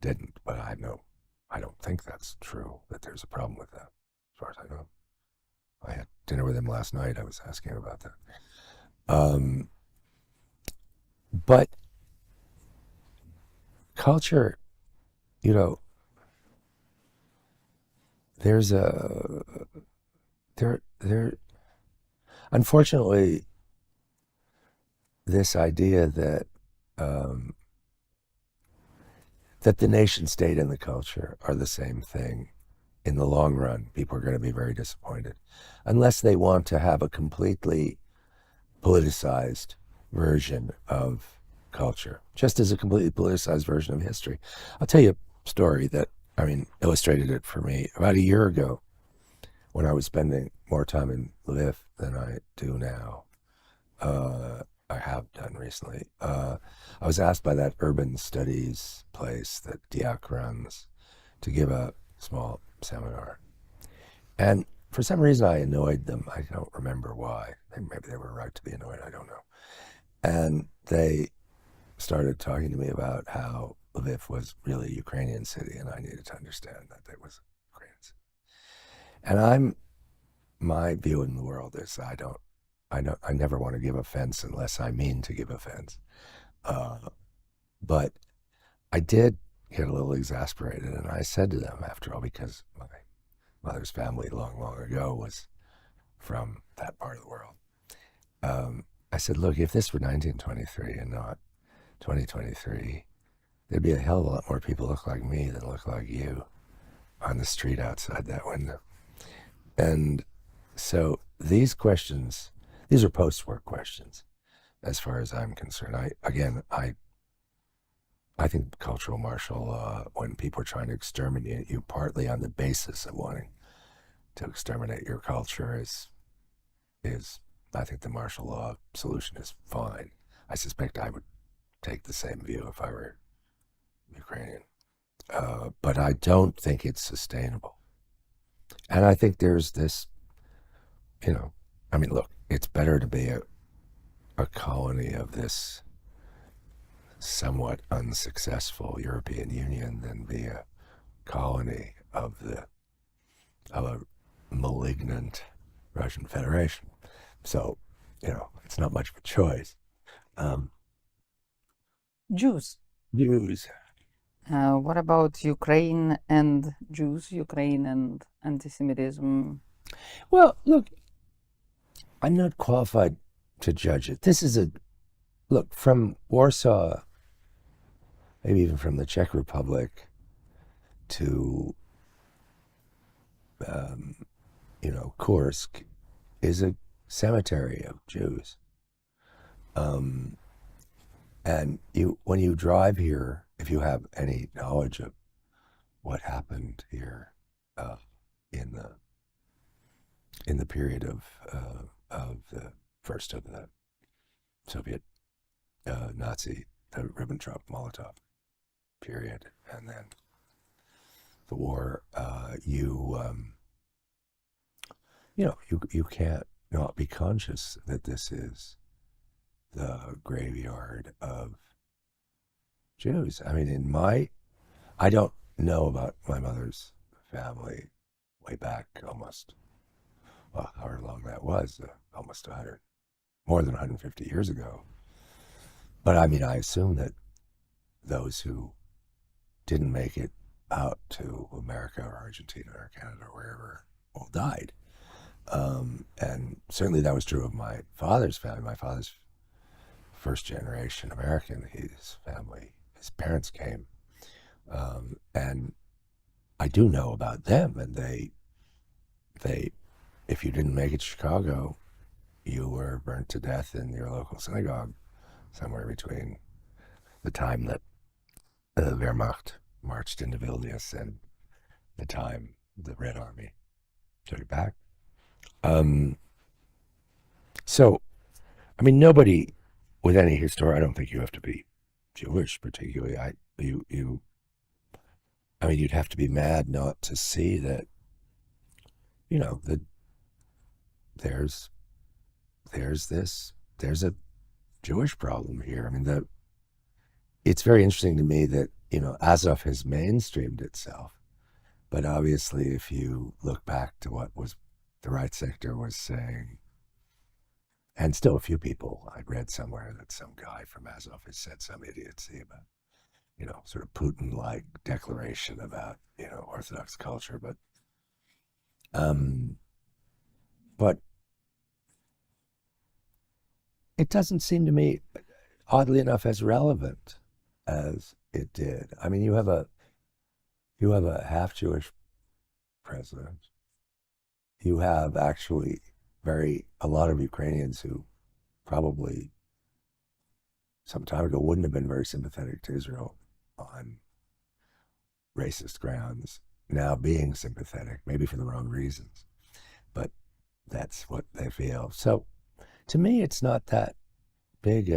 didn't. But I don't think that's true, that there's a problem with that, as far as I know. I had dinner with him last night. I was asking him about that. But culture, there's unfortunately, this idea that the nation state and the culture are the same thing. In the long run, people are going to be very disappointed unless they want to have a completely politicized version of culture, just as a completely politicized version of history. I'll tell you a story that, illustrated it for me. About a year ago, when I was spending more time in Rieff than I do now, I have done recently, I was asked by that urban studies place that Diak runs to give a small seminar. And for some reason I annoyed them. I don't remember why. Maybe they were right to be annoyed, I don't know. And they started talking to me about how Lviv was really a Ukrainian city, and I needed to understand that it was a Ukrainian city. And my view in the world is I never want to give offense unless I mean to give offense. But I did get a little exasperated, and I said to them, after all, because my mother's family long, long ago was from that part of the world. I said, look, if this were 1923 and not 2023, there'd be a hell of a lot more people look like me than look like you on the street outside that window. And so these questions, these are post-work questions, as far as I'm concerned. I think cultural martial law, when people are trying to exterminate you partly on the basis of wanting to exterminate your culture, is I think the martial law solution is fine. I suspect I would take the same view if I were Ukrainian. But I don't think it's sustainable. And I think there's this, look, it's better to be a colony of this somewhat unsuccessful European Union than be a colony of a malignant Russian Federation. So, it's not much of a choice. Jews. What about Ukraine and Jews, Ukraine and anti-Semitism? Well, look, I'm not qualified to judge it. This is look, from Warsaw, maybe even from the Czech Republic to, Kursk, is a cemetery of Jews. And when you drive here, if you have any knowledge of what happened here in the period of the first of the Soviet Nazi, the Ribbentrop-Molotov period, and then the war, you can't not be conscious that this is the graveyard of Jews. I mean, I don't know about my mother's family way back almost, well, however long that was, almost 100, more than 150 years ago. But I mean, I assume that those who didn't make it out to America or Argentina or Canada or wherever all died. And certainly that was true of my father's family. My father's first generation American, his family, his parents came. And I do know about them, and they, if you didn't make it to Chicago, you were burnt to death in your local synagogue, somewhere between the time that the Wehrmacht marched into Vilnius and the time the Red Army took it back. So, I mean, nobody with any history, I don't think you have to be Jewish particularly. You'd have to be mad not to see that, that there's a Jewish problem here. I mean, it's very interesting to me that, Azov has mainstreamed itself, but obviously if you look back to what the right sector was saying, and still a few people, I read somewhere that some guy from Azov has said some idiocy about, sort of Putin-like declaration about, Orthodox culture, but it doesn't seem to me, oddly enough, as relevant as it did. I mean, you have a half Jewish president. You have actually a lot of Ukrainians who probably some time ago wouldn't have been very sympathetic to Israel on racist grounds, now being sympathetic, maybe for the wrong reasons, but that's what they feel. So to me, it's not that big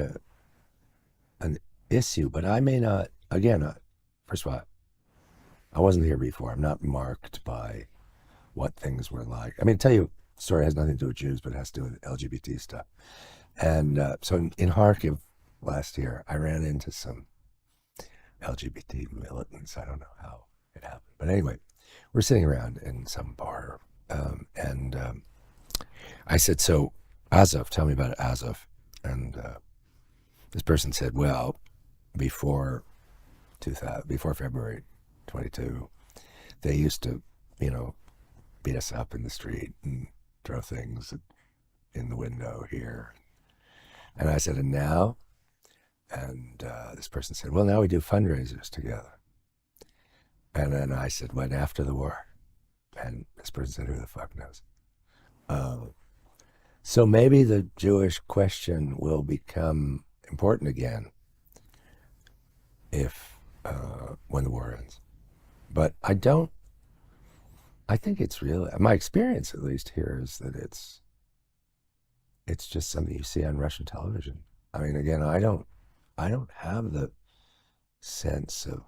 an issue, but I may not, again, first of all, I wasn't here before. I'm not marked by what things were like. I mean, tell you, the story has nothing to do with Jews, but it has to do with LGBT stuff. And so in Kharkiv last year, I ran into some LGBT militants. I don't know how it happened. But anyway, we're sitting around in some bar. And I said, so Azov, tell me about Azov. And this person said, well, before February 22, they used to, beat us up in the street and throw things in the window here. And I said, and now? And this person said, well, now we do fundraisers together. And then I said, when after the war? And this person said, who the fuck knows? So maybe the Jewish question will become important again when the war ends. But I think it's really, my experience at least here is that it's just something you see on Russian television. I mean, again, I don't have the sense of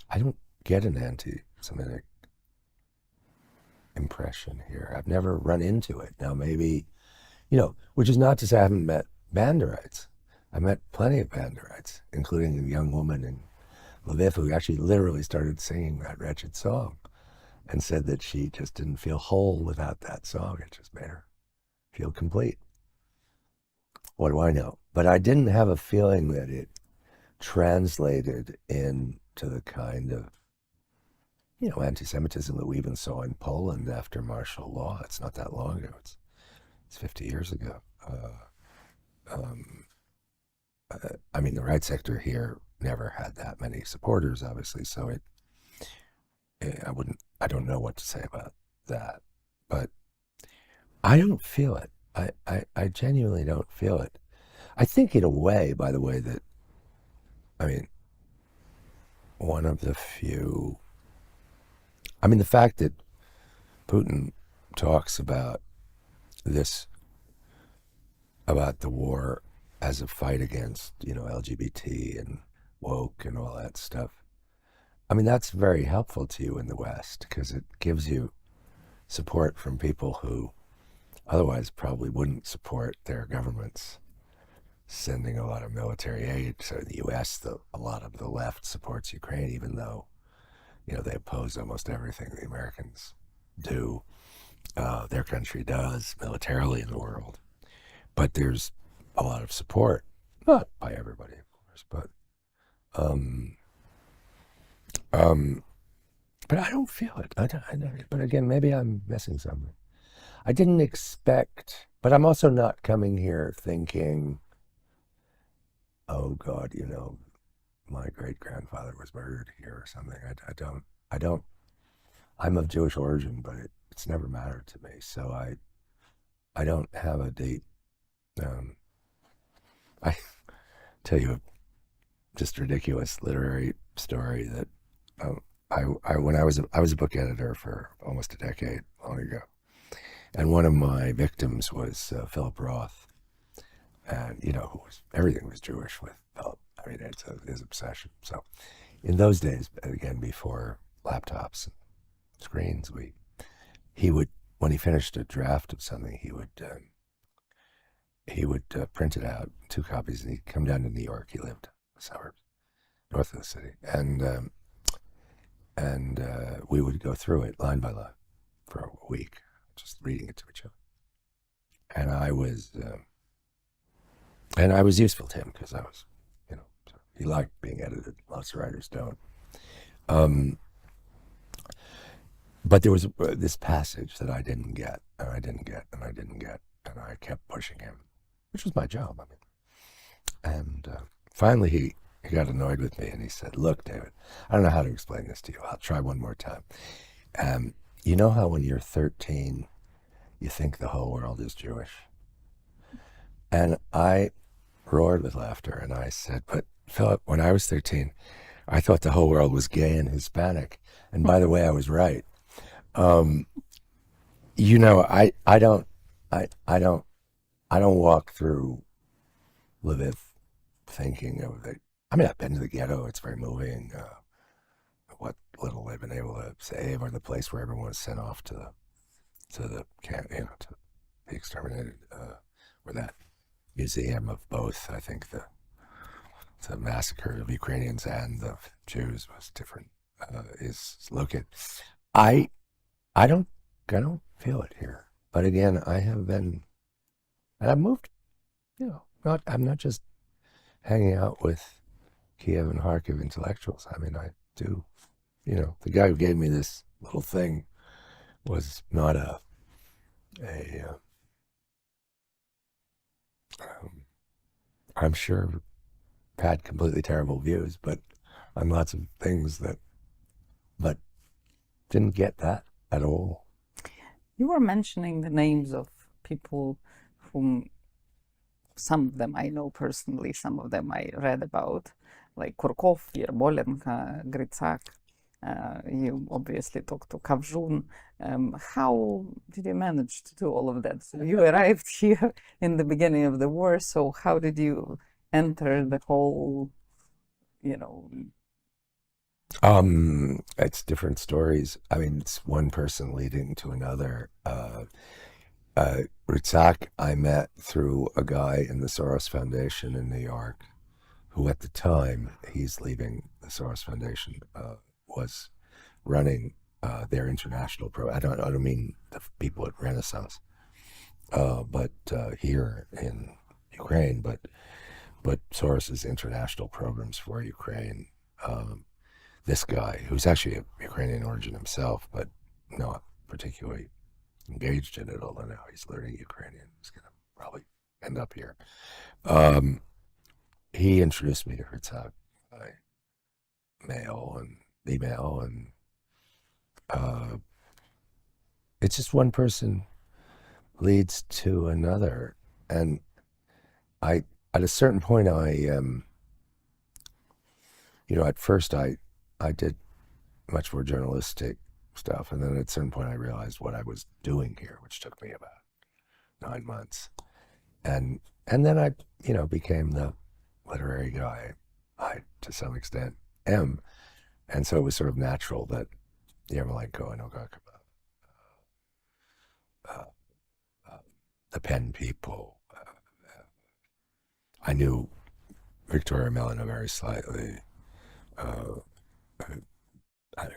I don't get an anti-Semitic impression here. I've never run into it. Now maybe, which is not to say I haven't met Banderites. I met plenty of Banderites, including a young woman in Rieff who actually literally started singing that wretched song and said that she just didn't feel whole without that song. It just made her feel complete. What do I know? But I didn't have a feeling that it translated into the kind of anti-Semitism that we even saw in Poland after martial law. It's not that long ago. It's 50 years ago. I mean, the right sector here never had that many supporters, obviously, so I don't know what to say about that, but I don't feel it. I genuinely don't feel it. I think in a way, by the way, that, I mean, one of the few, I mean, the fact that Putin talks about about the war as a fight against, LGBT and woke and all that stuff. I mean, that's very helpful to you in the West because it gives you support from people who otherwise probably wouldn't support their governments sending a lot of military aid. So in the U.S., a lot of the left supports Ukraine, even though, they oppose almost everything the Americans do. Their country does militarily in the world. But there's a lot of support, not by everybody, of course, but I don't feel it. But again, maybe I'm missing something. I didn't expect, but I'm also not coming here thinking, oh God, my great-grandfather was murdered here or something. I don't, I'm of Jewish origin, but it's never mattered to me. So I don't have a date. I tell you a just ridiculous literary story that when I was a book editor for almost a decade long ago, and one of my victims was Philip Roth, and everything was Jewish with Philip. I mean, it's his obsession. So, in those days, again before laptops and screens, he would, when he finished a draft of something, he would print it out, 2 copies, and he'd come down to New York. He lived in the suburbs, north of the city, and we would go through it line by line for a week, just reading it to each other. And I was useful to him because I was, he liked being edited. Lots of writers don't. But there was this passage that I didn't get, and I didn't get, and I didn't get, and I kept pushing him, which was my job. I mean, and finally he got annoyed with me, and he said, "Look, David, I don't know how to explain this to you. I'll try one more time. You know how when you're 13, you think the whole world is Jewish?" And I roared with laughter, and I said, "But Philip, when I was 13, I thought the whole world was gay and Hispanic. And by the way, I was right." I don't walk through Lviv thinking of it. I mean, I've been to the ghetto. It's very moving. What little they've been able to save, or the place where everyone was sent off to the camp, to be exterminated, or that museum of both. I think the massacre of Ukrainians and the Jews was different. Is located. I don't feel it here. But again, I have been, and I've moved. I'm not just hanging out with Kiev and Kharkiv intellectuals. I mean, I do. The guy who gave me this little thing was not I'm sure had completely terrible views, but on lots of things but didn't get that at all. You were mentioning the names of people whom some of them I know personally, some of them I read about, like Kurkov, Yermolenko, Gritsak. You obviously talked to Kavzhun. How did you manage to do all of that? So you arrived here in the beginning of the war, so how did you enter the whole, It's different stories. I mean, it's one person leading to another. Gritsak I met through a guy in the Soros Foundation in New York, who at the time, he's leaving the Soros Foundation, was running their international program. I don't mean the people at Renaissance, but here in Ukraine, but Soros's international programs for Ukraine. this guy, who's actually of Ukrainian origin himself, but not particularly engaged in it, although now he's learning Ukrainian. He's going to probably end up here. He introduced me to Herzog by mail and email, and it's just one person leads to another. And at a certain point, at first I did much more journalistic stuff, and then at a certain point I realized what I was doing here, which took me about 9 months, and then I became the literary guy I to some extent am, and so it was sort of natural that Yermolenko and Ogakova, the pen people, I knew Victoria Melina very slightly. I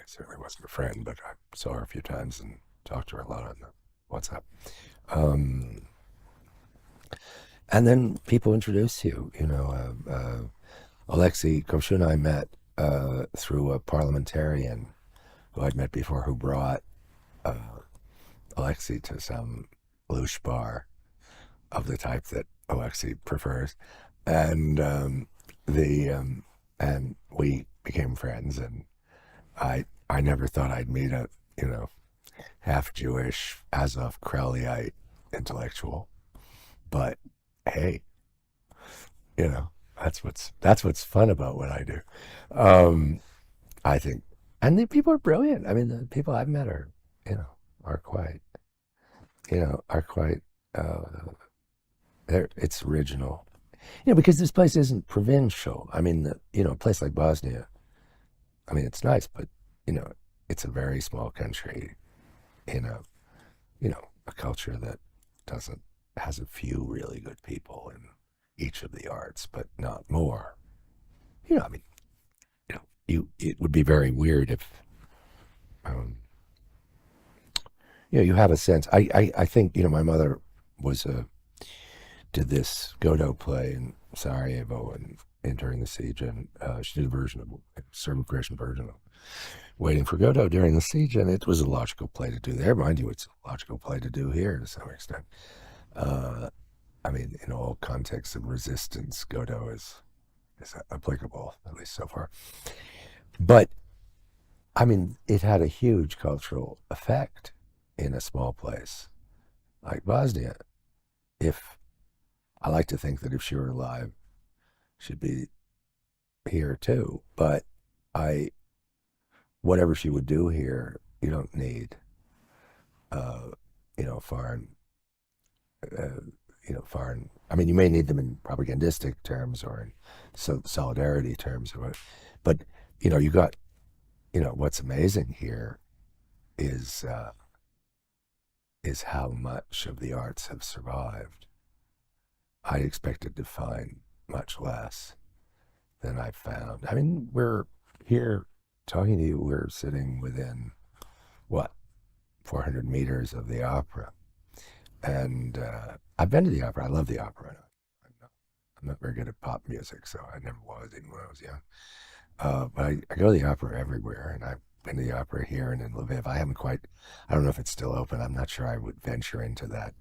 certainly wasn't a friend, but I saw her a few times and talked to her a lot on the WhatsApp. And then people introduce you. Alexei Kovshun I met through a parliamentarian who I'd met before, who brought Alexei to some louche bar of the type that Alexei prefers, and and we became friends. And I never thought I'd meet a half Jewish Azov Kreliite intellectual, but hey, that's what's fun about what I do. I think, and the people are brilliant. I mean, the people I've met are quite it's original, because this place isn't provincial. I mean, a place like Bosnia, I mean, it's nice, but it's a very small country in a culture that has a few really good people in each of the arts, but not more. I mean, it would be very weird if you have a sense. I think my mother did this Godot play in Sarajevo and during the siege, and she did a Serbo-Croatian version of Waiting for Godot during the siege, and it was a logical play to do there. Mind you, it's a logical play to do here to some extent. I mean, in all contexts of resistance, Godot is applicable, at least so far. But I mean, it had a huge cultural effect in a small place like Bosnia. I like to think that if she were alive, she'd be here too. But whatever she would do here, you don't need, foreign. Foreign. I mean, you may need them in propagandistic terms or in solidarity terms, but you got, what's amazing here is how much of the arts have survived. I expected to find much less than I found. I mean, we're here talking to you. We're sitting within 400 meters of the opera. And I've been to the opera. I love the opera. I'm not very good at pop music, so I never was, even when I was young. But I go to the opera everywhere, and I've been to the opera here and in Lviv. I don't know if it's still open. I'm not sure I would venture into that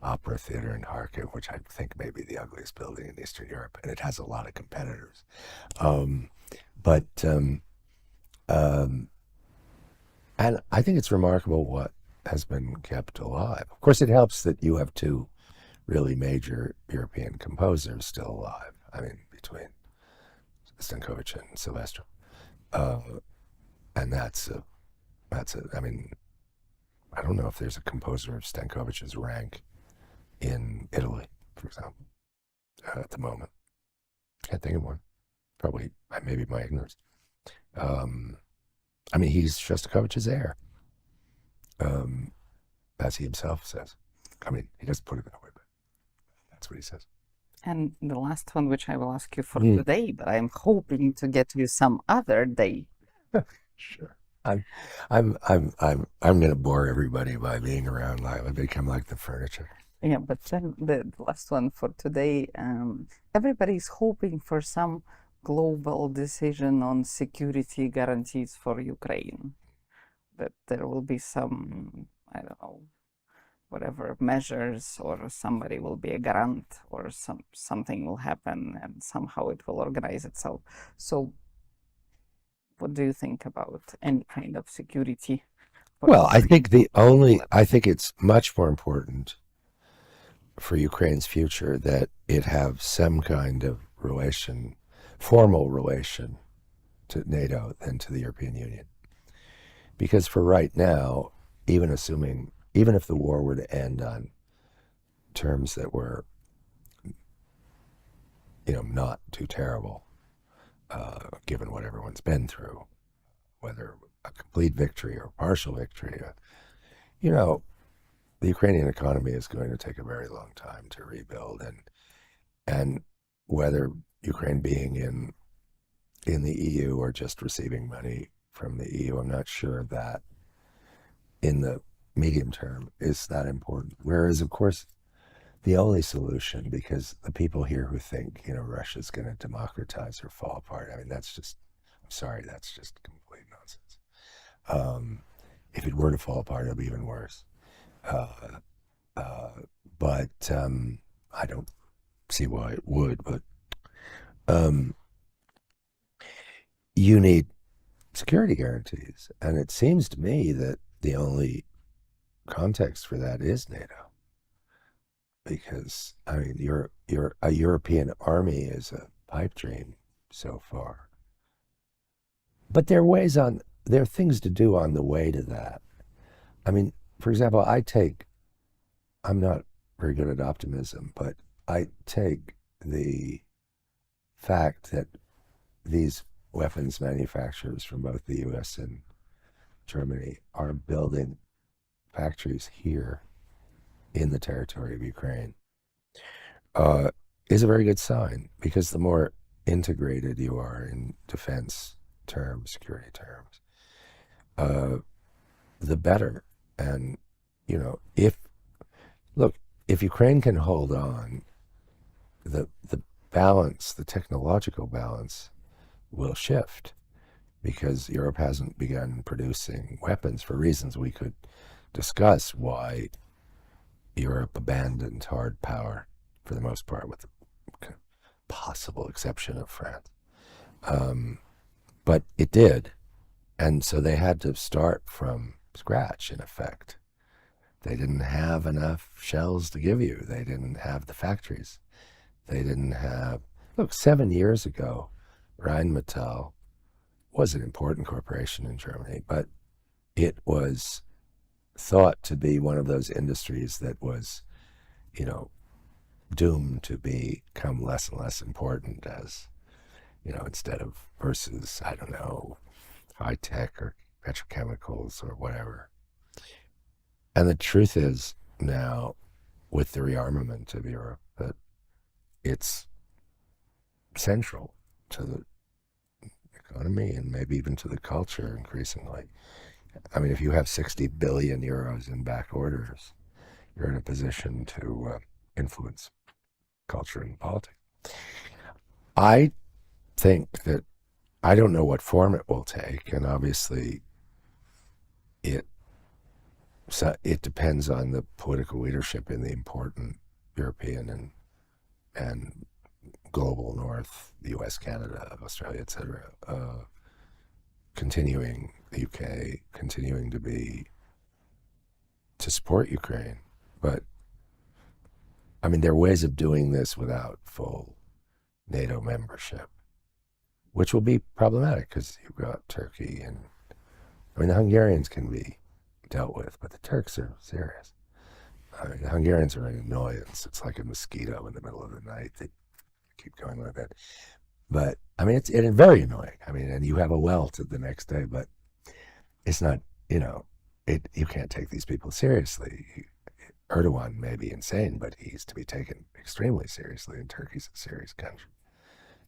opera theater in Kharkiv, which I think may be the ugliest building in Eastern Europe, and it has a lot of competitors. And I think it's remarkable what has been kept alive. Of course, it helps that you have two really major European composers still alive. I mean, between Stankovic and Silvestro, and I mean, I don't know if there's a composer of Stankovic's rank in Italy, for example, at the moment. Can't think of one. Probably, maybe my ignorance. I mean, he's Shostakovich's heir, as he himself says. I mean, he doesn't put it that way, but that's what he says. And the last one, which I will ask you for today, but I'm hoping to get you some other day. Sure. I'm going to bore everybody by being around live. I become like the furniture. Yeah, but then the last one for today, everybody's hoping for some global decision on security guarantees for Ukraine. That there will be some, I don't know, whatever measures, or somebody will be a garant, or something will happen and somehow it will organize itself. So what do you think about any kind of security? Well, I think I think it's much more important for Ukraine's future that it have some kind of relation, formal relation to NATO than to the European Union. Because for right now, even if the war were to end on terms that were, not too terrible, given what everyone's been through, whether a complete victory or a partial victory, the Ukrainian economy is going to take a very long time to rebuild, and whether Ukraine being in the EU or just receiving money from the EU, I'm not sure that in the medium term is that important. Whereas, of course, the only solution, because the people here who think, Russia's going to democratize or fall apart, I mean, that's just complete nonsense. If it were to fall apart, it'll be even worse. But I don't see why it would. But you need security guarantees, and it seems to me that the only context for that is NATO, because I mean, a European army is a pipe dream so far. But there are things to do on the way to that. I mean, for example, I'm not very good at optimism, but I take the fact that these weapons manufacturers from both the US and Germany are building factories here in the territory of Ukraine is a very good sign, because the more integrated you are in defense terms, security terms, the better. And, if Ukraine can hold on, the balance, the technological balance will shift, because Europe hasn't begun producing weapons for reasons we could discuss why Europe abandoned hard power for the most part, with the possible exception of France. But it did. And so they had to start from scratch, in effect. They didn't have enough shells to give you. They didn't have the factories. They didn't have... Look, 7 years ago, Rheinmetall was an important corporation in Germany, but it was thought to be one of those industries that was, doomed to become less and less important as, instead of versus, I don't know, high tech or petrochemicals or whatever. And the truth is now, with the rearmament of Europe, that it's central to the economy and maybe even to the culture increasingly. I mean, if you have 60 billion euros in back orders, you're in a position to influence culture and politics. I think that, I don't know what form it will take, and obviously it depends on the political leadership in the important European and global North, the US, Canada, Australia, etc., continuing, the UK continuing to support Ukraine. But I mean, there are ways of doing this without full NATO membership, which will be problematic, because you've got Turkey, and I mean, the Hungarians can be dealt with, but the Turks are serious. I mean, the Hungarians are an annoyance. It's like a mosquito in the middle of the night. They keep going like that. But I mean, it's very annoying. I mean, and you have a welt the next day, but it's not, you can't take these people seriously. Erdogan may be insane, but he's to be taken extremely seriously, and Turkey's a serious country,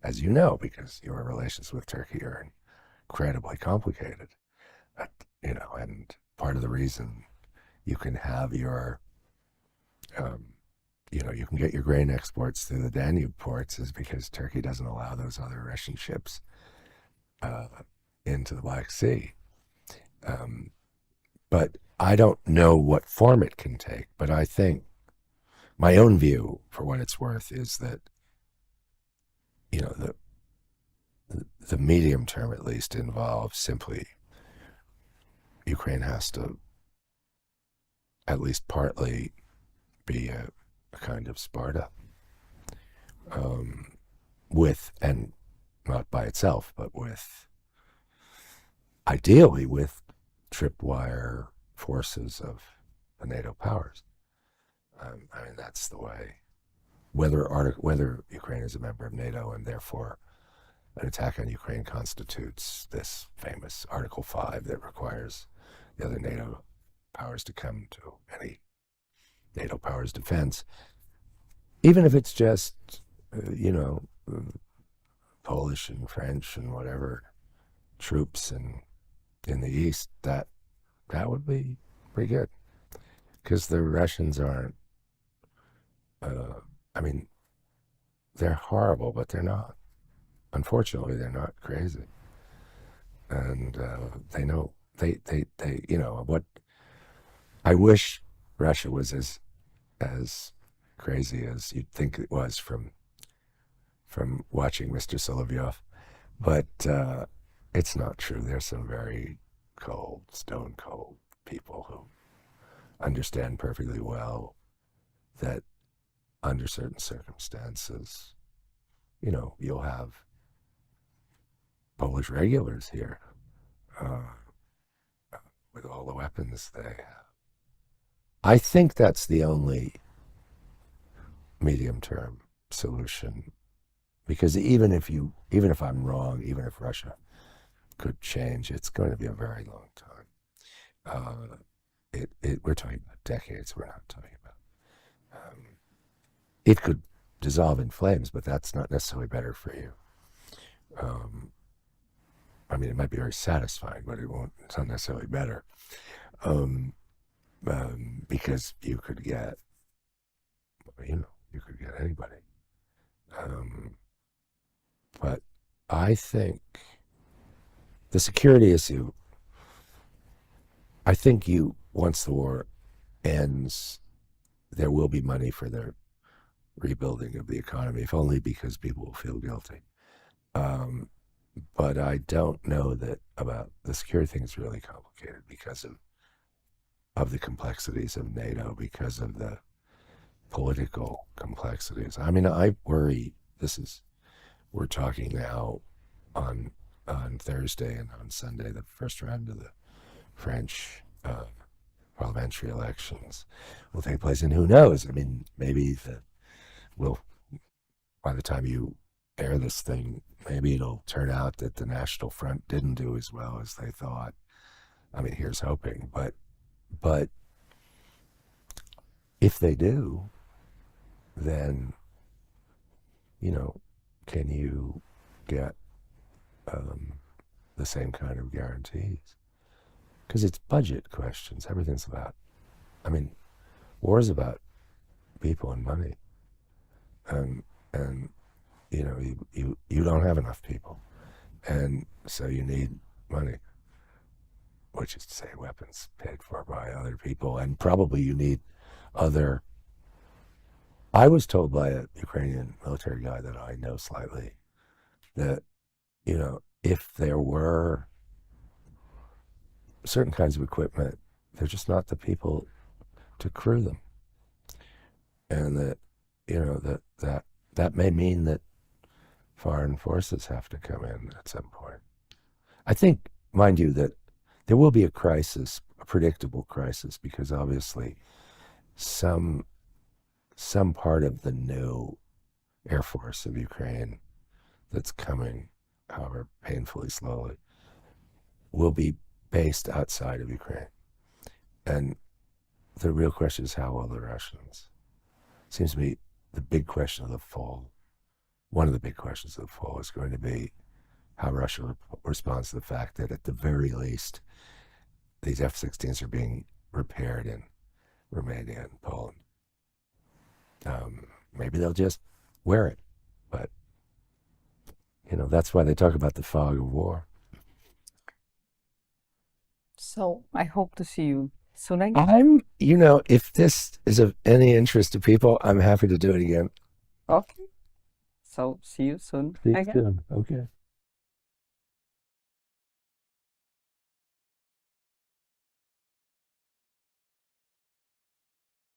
as you know, because your relations with Turkey are incredibly complicated. And part of the reason you can have your you know, you can get your grain exports through the Danube ports is because Turkey doesn't allow those other Russian ships into the Black Sea. But I don't know what form it can take. But I think my own view, for what it's worth, is that, you know, the medium term at least involves simply Ukraine has to at least partly be a kind of Sparta, with, and not by itself, but with, ideally with tripwire forces of the NATO powers. I mean, that's the way. Whether Ukraine is a member of NATO and therefore an attack on Ukraine constitutes this famous Article 5 that requires the other NATO powers to come to any NATO powers defense, even if it's just, you know, Polish and French and whatever troops in the East, that would be pretty good. Because the Russians aren't, I mean, they're horrible, but they're not. Unfortunately, they're not crazy. And they know, they you know, what, I wish Russia was as crazy as you'd think it was from watching Mr. Solovyov, but it's not true. There's some very cold, stone cold people who understand perfectly well that under certain circumstances, you know, you'll have Polish regulars here with all the weapons they have. I think that's the only medium-term solution, because even if I'm wrong, even if Russia could change, it's going to be a very long time. We're talking about decades. We're not talking about. It could dissolve in flames, but that's not necessarily better for you. I mean, it might be very satisfying, but it's not necessarily better. Because you could get, you know, you could get anybody. But I think the security issue, I think once the war ends, there will be money for the rebuilding of the economy, if only because people will feel guilty. But I don't know that about the security thing is really complicated because of the complexities of NATO, because of the political complexities. I mean, I worry, we're talking now on Thursday and on Sunday, the first round of the French parliamentary elections will take place, and who knows? I mean, maybe by the time you air this thing, maybe it'll turn out that the National Front didn't do as well as they thought. I mean, here's hoping, but if they do, then, you know, can you get the same kind of guarantees? Because it's budget questions. Everything's about, I mean, war is about people and money. And you know, you don't have enough people. And so you need money, which is to say weapons paid for by other people. And probably you need other. I was told by a Ukrainian military guy that I know slightly that, you know, if there were certain kinds of equipment, they're just not the people to crew them. And that, you know, that may mean that foreign forces have to come in at some point. I think, mind you, that there will be a crisis, a predictable crisis, because obviously some part of the new Air Force of Ukraine that's coming, however painfully slowly, will be based outside of Ukraine. And the real question is, how will the Russians? Seems to me the big question of the fall, one of the big questions of the fall, is going to be how Russia responds to the fact that at the very least these F-16s are being repaired in Romania and Poland. maybe they'll just wear it. But, that's why they talk about the fog of war. So I hope to see you soon again. If this is of any interest to people, I'm happy to do it again. Okay. So see you soon See you again. soon. Okay.